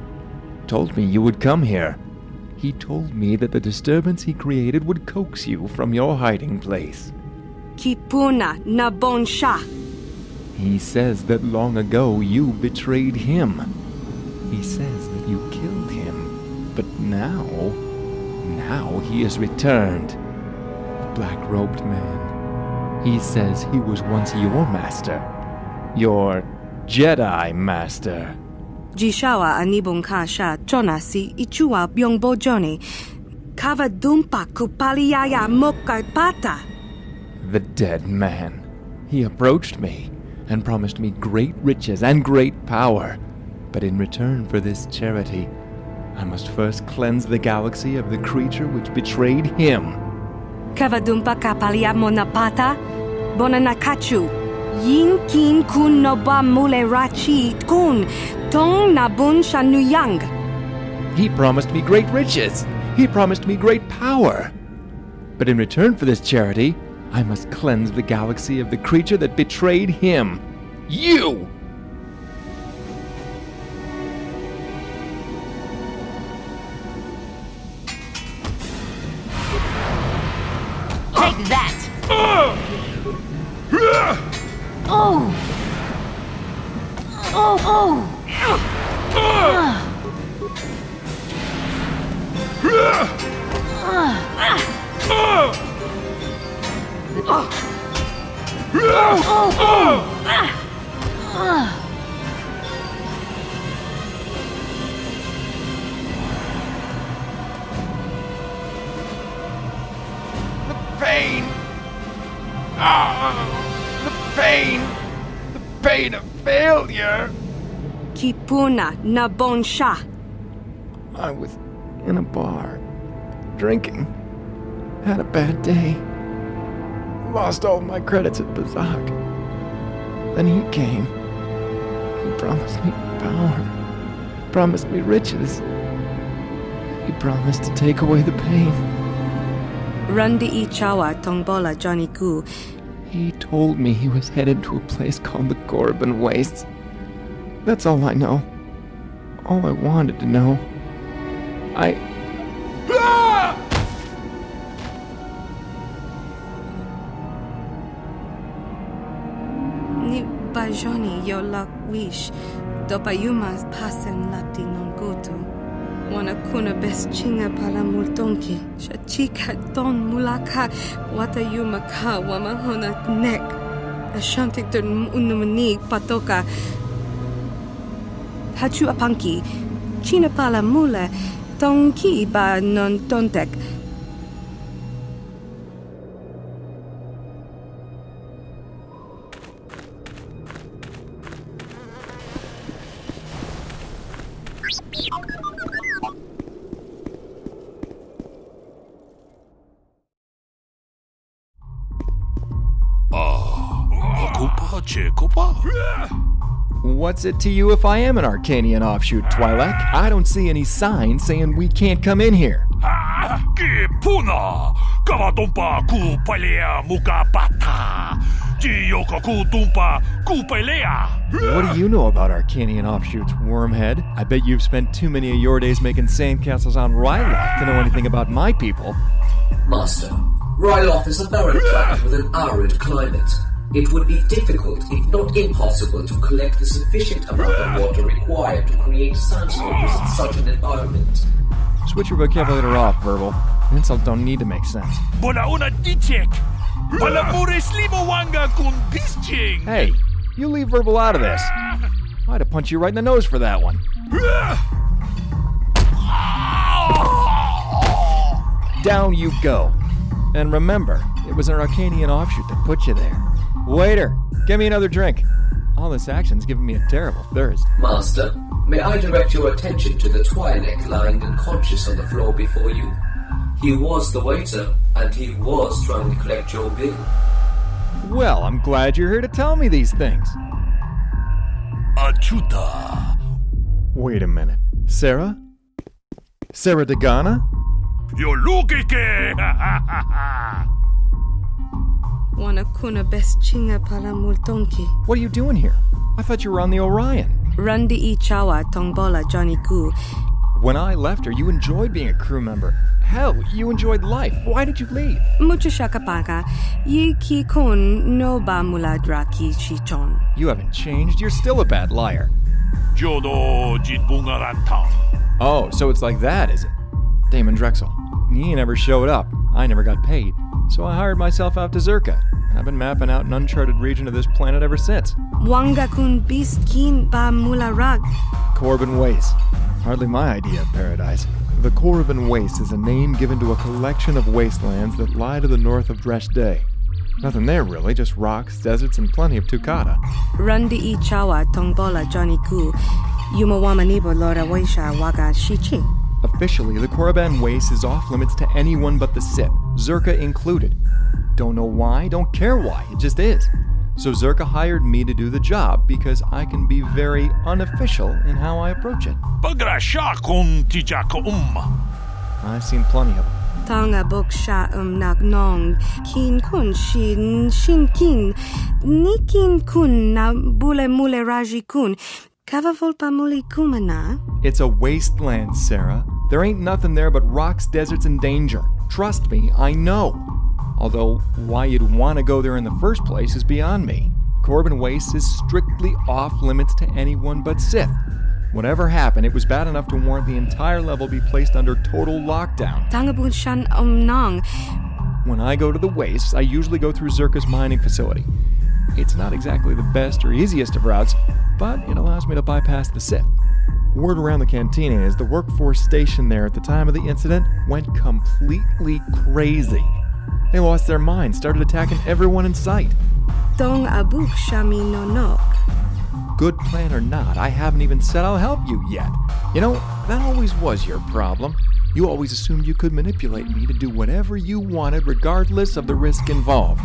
Told me you would come here. He told me that the disturbance he created would coax you from your hiding place. Kipuna na bonsha. He says that long ago you betrayed him. He says that you killed him. But now he has returned. The black-robed man. He says he was once your master. Your Jedi master. Jishawa anibong kasha chonasi ichua byongbo joni. Kava dumpa kupaliyaya mokapata. The dead man. He approached me and promised me great riches and great power. But in return for this charity, I must first cleanse the galaxy of the creature which betrayed him. Kavadumpa kapalia monapata, bonanakachu, yin kin kun noba mule rachi kun, tong nabun shanuyang. He promised me great riches. He promised me great power. But in return for this charity, I must cleanse the galaxy of the creature that betrayed him. You! Take that! Oh! Oh! Pain! The pain! The pain of failure! Kipuna na bonsha. I was in a bar, drinking. Had a bad day. Lost all my credits at Bazak. Then he came. He promised me power. Promised me riches. He promised to take away the pain. Rundi ichawa tongbola Johnny Gu. He told me he was headed to a place called the Korriban Wastes. That's all I know. All I wanted to know. Ni bajoni yo lak wish. Dopayumas pasen lapti non goto. Wana kuna best chinga pala multonki. Shachika don mulaka. Watayuma ka wamahona nek. Ashantik don unumani patoka. Hachu apanki. China pala mula. Tonki ba non tontek. What's it to you if I am an Arcanian offshoot, Twi'lek? I don't see any signs saying we can't come in here. What do you know about Arcanian offshoots, Wormhead? I bet you've spent too many of your days making sandcastles on Ryloth to know anything about my people. Master, Ryloth is a barren planet with an arid climate. It would be difficult, if not impossible, to collect the sufficient amount of water required to create sandstorms in such an environment. Switch your vocabulary off, Verbal. Insults don't need to make sense. Hey, you leave Verbal out of this. I'd have punched you right in the nose for that one. Down you go. And remember, it was an Arcanian offshoot that put you there. Waiter, get me another drink. All this action's giving me a terrible thirst. Master, may I direct your attention to the Twi'lek lying unconscious on the floor before you? He was the waiter, and he was trying to collect your bill. Well, I'm glad you're here to tell me these things. Achuta. Wait a minute. Sarah? Sarah Dagana? Yolukike! Wanakuna best chinga pala multonki. What are you doing here? I thought you were on the Orion. Rundi I chawa tongbola Johnny Ku. When I left her, you enjoyed being a crew member. Hell, you enjoyed life. Why did you leave? Mucho shakapaka. Yi ki kun no ba muladra ki chichon. You haven't changed. You're still a bad liar. Jodo jitbungarantang. Oh, so it's like that, is it? Daemon Drexl. He never showed up. I never got paid. So I hired myself out to Zerka. I've been mapping out an uncharted region of this planet ever since. Wanga kun beast kin ba mularag. Korriban Waste. Hardly my idea of paradise. The Korriban Waste is a name given to a collection of wastelands that lie to the north of Dresde. Nothing there really, just rocks, deserts, and plenty of Tukata. Rundi I chawa tongbola Johnny Ku. Yumawamanibo lora waisha waga shichi. Officially, the Korriban Waste is off limits to anyone but the Sith, Zerka included. Don't know why, don't care why, it just is. So Zerka hired me to do the job because I can be very unofficial in how I approach it. I've seen plenty of them. Tanga boksha nagnong kin kun shin kin ni kin kun na bule mule raji kun kava volpa muli kumana. It's a wasteland, Sarah. There ain't nothing there but rocks, deserts, and danger. Trust me, I know. Although, why you'd want to go there in the first place is beyond me. Korriban Waste is strictly off limits to anyone but Sith. Whatever happened, it was bad enough to warrant the entire level be placed under total lockdown. Tangabun shan nang. When I go to the Wastes, I usually go through Zerka's mining facility. It's not exactly the best or easiest of routes, but it allows me to bypass the Sith. Word around the cantina is the workforce stationed there at the time of the incident went completely crazy. They lost their minds, started attacking everyone in sight. Dong abuk shami no nok. Good plan or not, I haven't even said I'll help you yet. You know, that always was your problem. You always assumed you could manipulate me to do whatever you wanted regardless of the risk involved.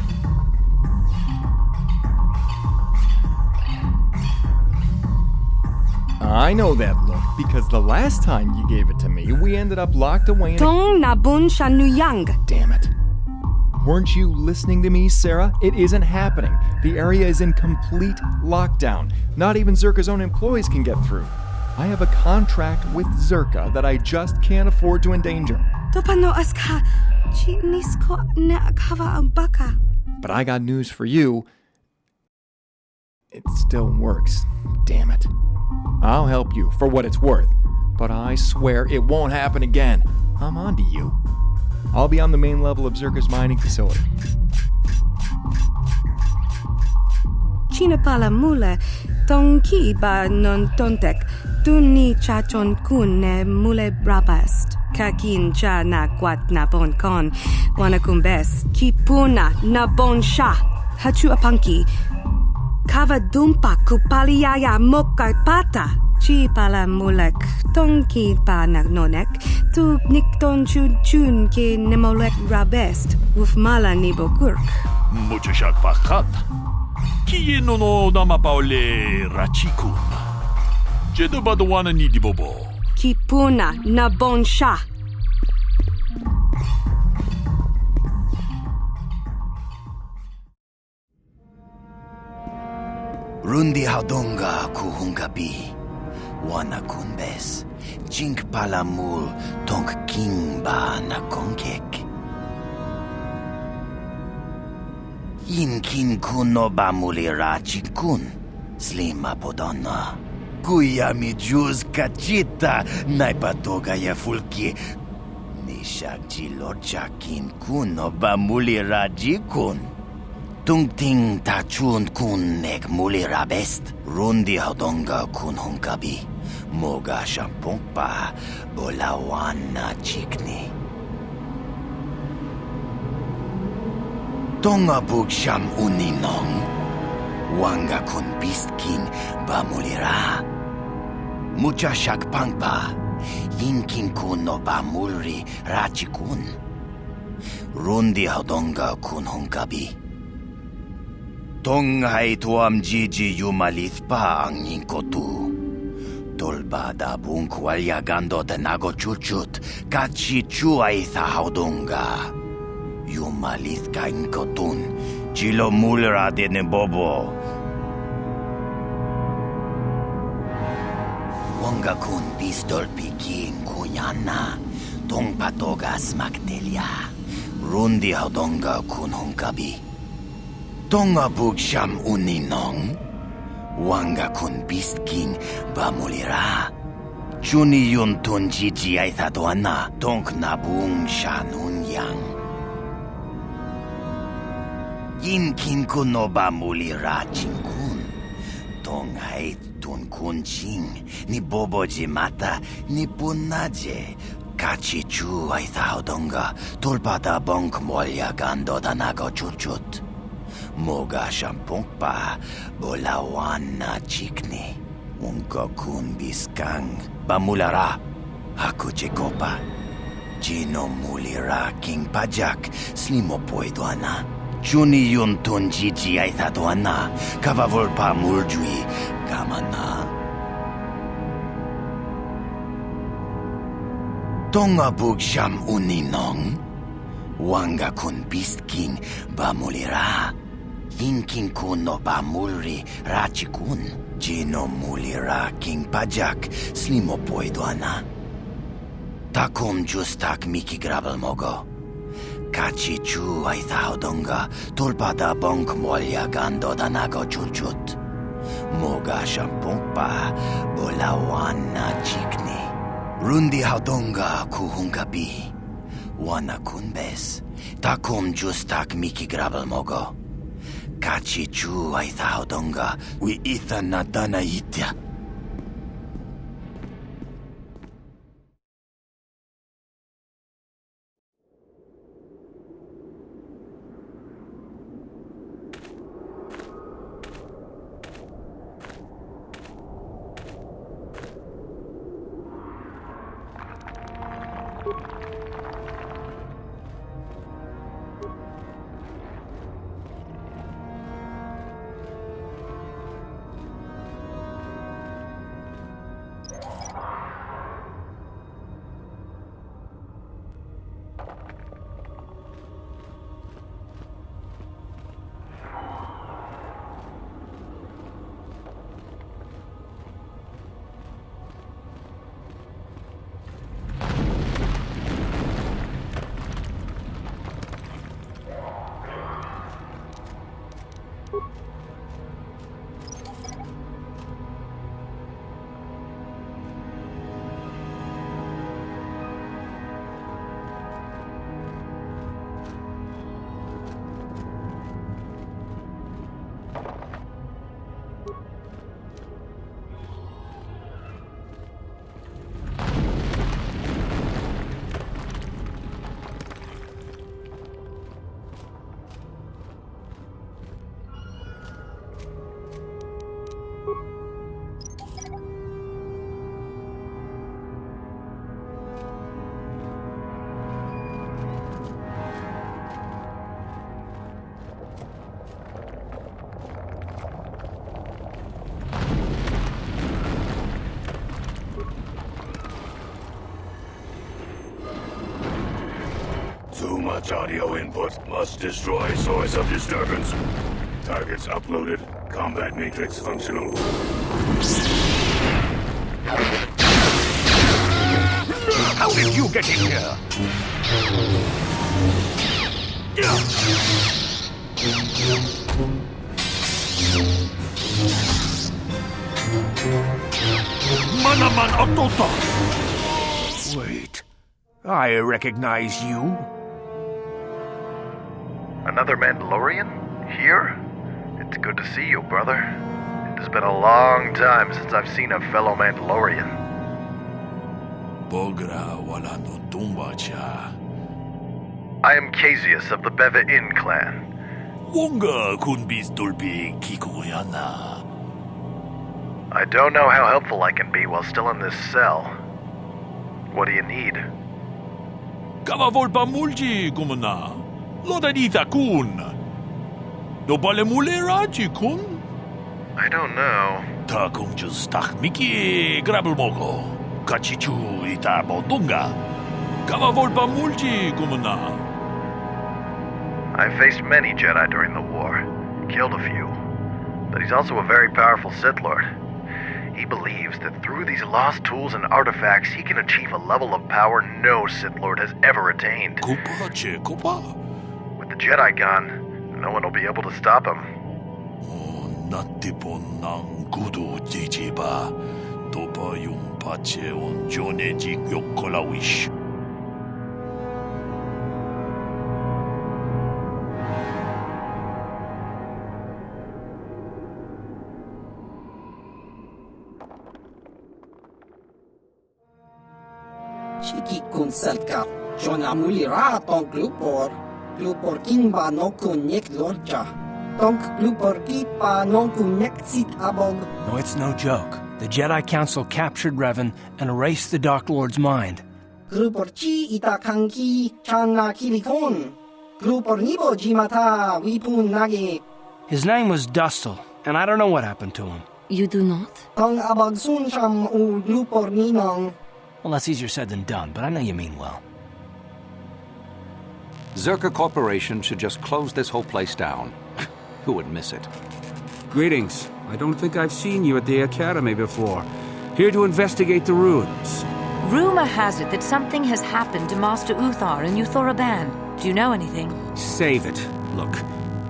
I know that look, because the last time you gave it to me, we ended up locked away in Dong nabun shanuyang. Damn it. Weren't you listening to me, Sarah? It isn't happening. The area is in complete lockdown. Not even Zerka's own employees can get through. I have a contract with Zerka that I just can't afford to endanger. Topano aska chinisko na kava baka. But I got news for you. It still works. Damn it. I'll help you for what it's worth. But I swear it won't happen again. I'm on to you. I'll be on the main level of Zerka's mining facility. Chinapala mule, tonki ba non tontek, tuni chachon kun ne mule brabast. Kakin cha na kwat na bon kon, wanakumbes, kipuna na bon sha, hachu apanki. Kava dumpa kupaliaya moka pata. Chi pala mulek, tonki pa nagnonek, tu nikton chun ke nemolek rabest, uf mala nibo kurk. Muchashak pakat. Kiye no namapaole rachikun. Jedo badwana ni dibobo. Kipuna na bon sha. Rundi haudonga kuhungabi. Wana kunbes, jink palamul tonk king ba na konkek. Yin kin kun no ba mulira chinkun, slima podonna. Kuya mi juz kachita, naipatoga ya fulki. Nishak jilorcha kin kun no ba mulira jikun. Tung ting ta chun kun nek mulira best. Rundi haudonga kun hunkabi. Moga shampongpa bolawana chikni. Tonga bug sham uninong. Wanga kun beast king ba mulira. Mucha shak pangpa. Yinkin kun no ba mulri rachikun. Rundi haudonga kun hunkabi. Tonghay tuam jiji yumalith pa ang ningkotu. Tolbada bunk walyagando tenago chuchut, kachi chuay thaudonga. Yumalith ka inkotun, chilo mulra de nebobo. Wanga kun pistol piking kunyana, tong patogas magdelia. Rundi haudonga kun hunkabi. Tonga bugsham uninong. Wanga kun Beast King bamulira. Chuni yun tun jiji ay thadwana tonk nabung shanun yang. Yin kin kun no bamulira chingkun. Tong ay tun kun ching ni bobo jimata ni punaje. Kachi chu ay thaudonga tulpada bonk molya gando danago chuchut. Moga shampong pa, bolawan na chikni. Unka kun biskang, bamulara, ako chekopa. Chino mulira king pajak, slimo poedoana. Chuni yun tun jiji ay thadwana, kavavol pa muljui, kamana. Tonga bugsham uninong, wanga kun Beast King, bamulira. Inking kun no bamulri rachikun. Jino mulira king pajak slimo poedoana. Takum justak miki grabel mogo. Kachi chu ay thaudonga tulpada bonk molya gando danago chuchut. Moga shampong pa bolawan na chikni. Rundi haudonga kuhungabi. Wana kunbes. Takum justak miki grabel mogo. Kachi chu ay thaudonga wi itha na dana itya. Too much audio input. Must destroy source of disturbance. Targets uploaded. Combat matrix functional. How did you get in here? Manaman Otota! Wait. I recognize you. Another Mandalorian? Here? It's good to see you, brother. It has been a long time since I've seen a fellow Mandalorian. Bogra wala no tumbacha. I am Casius of the Beva Inn clan. Wonga kunbis dulpi kikuyana. I don't know how helpful I can be while still in this cell. What do you need? Kava volpa mulji kumuna. Lodanita kun. No bale mulera chikun? I don't know. Ta kung just stak miki grabel mogo. Kachichu ita bodunga. Kava volpa multi kumana. I faced many Jedi during the war. Killed a few. But he's also a very powerful Sith Lord. He believes that through these lost tools and artifacts, he can achieve a level of power no Sith Lord has ever attained. With the Jedi gone, no one will be able to stop him. Natipon ng kudo jijiba. Topa yung pache on jonejik yokkolawish. Shiki kun selka, Jona mulira tonk glupor kinba no kun nek lorja. Tonk glupor kipa no kun nek sit abog. No, it's no joke. The Jedi Council captured Revan and erased the Dark Lord's mind. Glupor chi ita kanki changa kilikon. Glupor nibo jimata wipun nage. His name was Dustil, and I don't know what happened to him. You do not? Tong abog sun sham u glupor ninong. Well, that's easier said than done, but I know you mean well. Zerka Corporation should just close this whole place down. Who would miss it? Greetings. I don't think I've seen you at the Academy before. Here to investigate the ruins. Rumor has it that something has happened to Master Uthar and Korriban. Do you know anything? Save it. Look,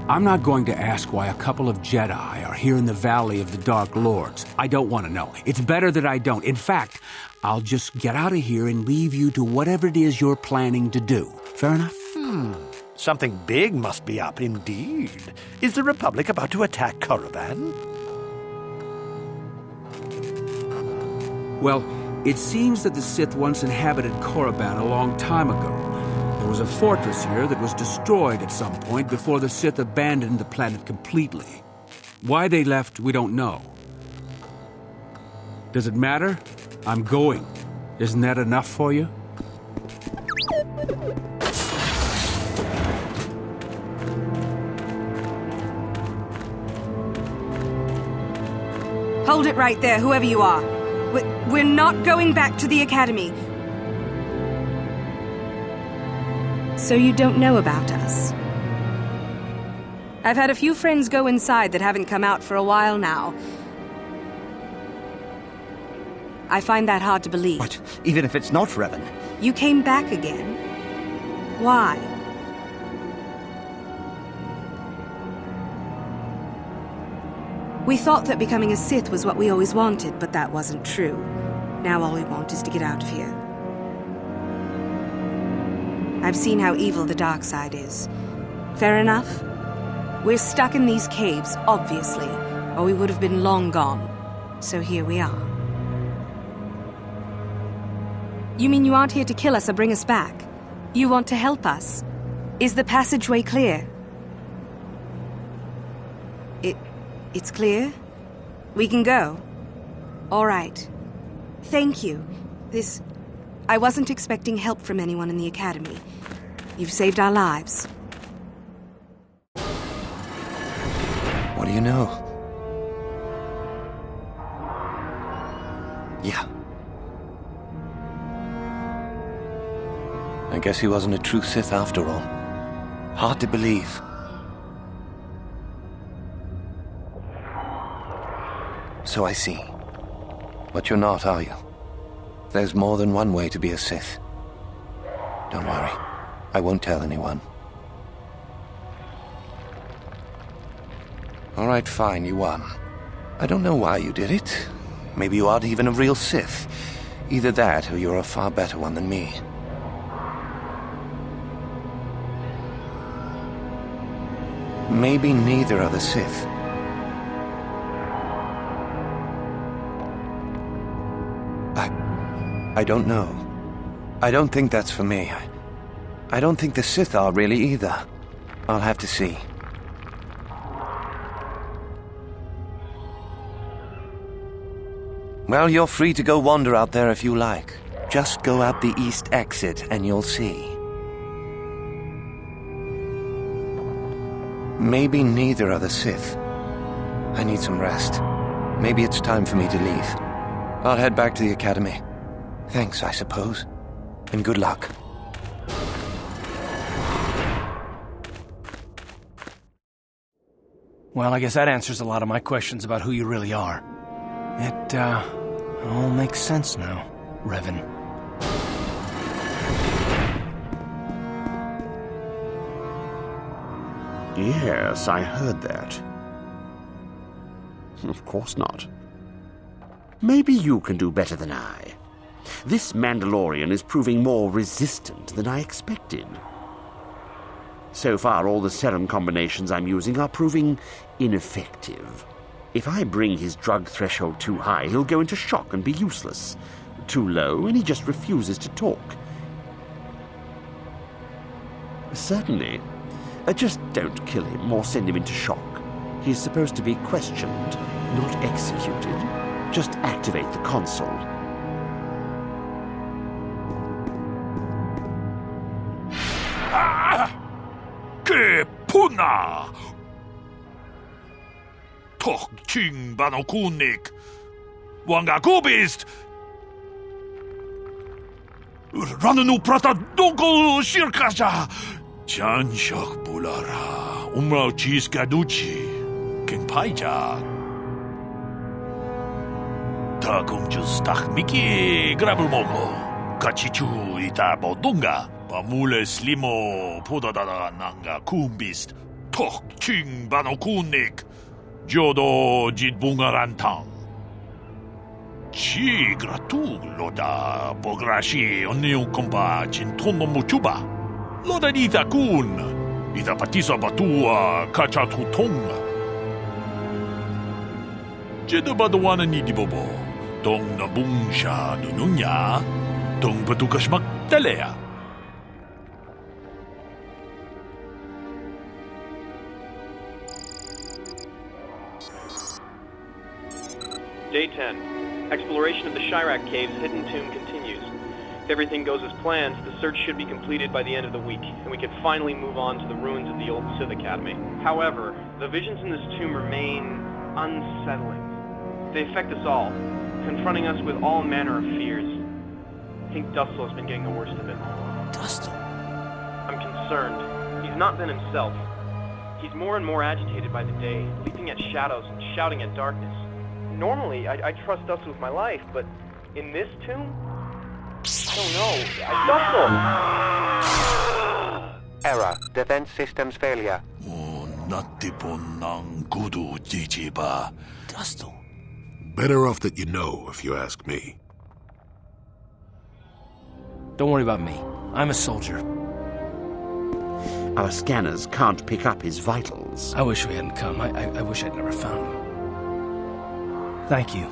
I'm not going to ask why a couple of Jedi are here in the Valley of the Dark Lords. I don't want to know. It's better that I don't. In fact, I'll just get out of here and leave you to whatever it is you're planning to do. Fair enough? Something big must be up indeed. Is the Republic about to attack Korriban? Well, it seems that the Sith once inhabited Korriban a long time ago. There was a fortress here that was destroyed at some point before the Sith abandoned the planet completely. Why they left, we don't know. Does it matter? I'm going. Isn't that enough for you? Hold it right there, whoever you are. We're not going back to the Academy. So you don't know about us? I've had a few friends go inside that haven't come out for a while now. I find that hard to believe. But even if it's not Revan... You came back again? Why? We thought that becoming a Sith was what we always wanted, but that wasn't true. Now all we want is to get out of here. I've seen how evil the dark side is. Fair enough? We're stuck in these caves, obviously, or we would have been long gone. So here we are. You mean you aren't here to kill us or bring us back? You want to help us? Is the passageway clear? It's clear? We can go? All right. Thank you. I wasn't expecting help from anyone in the Academy. You've saved our lives. What do you know? Yeah. I guess he wasn't a true Sith after all. Hard to believe. So I see. But you're not, are you? There's more than one way to be a Sith. Don't worry. I won't tell anyone. All right, fine, you won. I don't know why you did it. Maybe you aren't even a real Sith. Either that, or you're a far better one than me. Maybe neither are the Sith. I don't know. I don't think that's for me. I don't think the Sith are really either. I'll have to see. Well, you're free to go wander out there if you like. Just go out the east exit and you'll see. Maybe neither are the Sith. I need some rest. Maybe it's time for me to leave. I'll head back to the Academy. Thanks, I suppose. And good luck. Well, I guess that answers a lot of my questions about who you really are. It, all makes sense now, Revan. Yes, I heard that. Of course not. Maybe you can do better than I. This Mandalorian is proving more resistant than I expected. So far, all the serum combinations I'm using are proving ineffective. If I bring his drug threshold too high, he'll go into shock and be useless. Too low, and he just refuses to talk. Certainly. Just don't kill him or send him into shock. He's supposed to be questioned, not executed. Just activate the console. ¡Qué puna! Toch ching banokunik. Wangakubist. Rananu prata donko shirkasha. Chanshak bulara. Umrao chis gaduchi. King paija. Takum justach miki grabulmoko. Kachichu ita bodunga. Pamule slimo podadada nanga kumbist. Toch ching banokunik. Jodo jitbungarantang. Chi gratug loda bograshi oniu komba chintono muchuba. Loda ita kun. Ita patisa batua kachatutonga. Jeda badawana ni dibobo. Tong nabungsha nununya. Tong patukashmak talea. Day 10. Exploration of the Chirac Cave's hidden tomb continues. If everything goes as planned, the search should be completed by the end of the week, and we can finally move on to the ruins of the old Sith Academy. However, the visions in this tomb remain unsettling. They affect us all, confronting us with all manner of fears. I think Dustil has been getting the worst of it. Dustil? I'm concerned. He's not been himself. He's more and more agitated by the day, leaping at shadows and shouting at darkness. Normally, I trust Dustil with my life, but in this tomb? I don't know. Dustil! Error. Defense systems failure. Dustil. Better off that you know, if you ask me. Don't worry about me. I'm a soldier. Our scanners can't pick up his vitals. I wish we hadn't come. I wish I'd never found him. Thank you.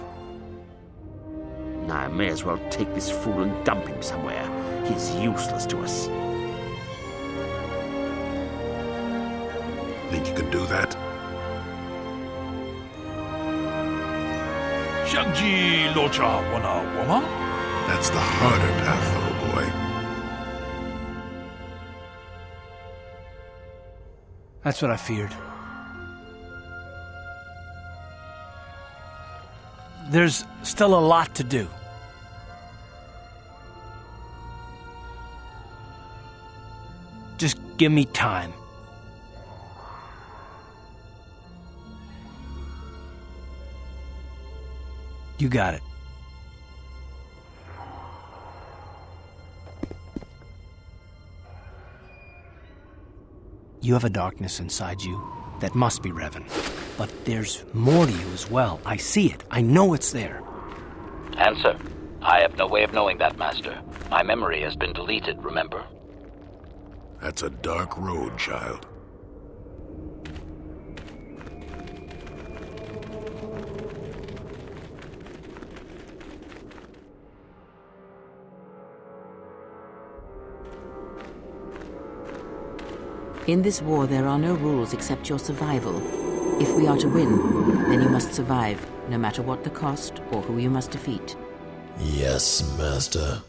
I may as well take this fool and dump him somewhere. He's useless to us. Think you can do that? Shangji locha wana wama? That's the harder path, though, boy. That's what I feared. There's still a lot to do. Just give me time. You got it. You have a darkness inside you that must be Revan. But there's more to you as well. I see it. I know it's there. Answer. I have no way of knowing that, Master. My memory has been deleted, remember? That's a dark road, child. In this war, there are no rules except your survival. If we are to win, then you must survive, no matter what the cost or who you must defeat. Yes, Master.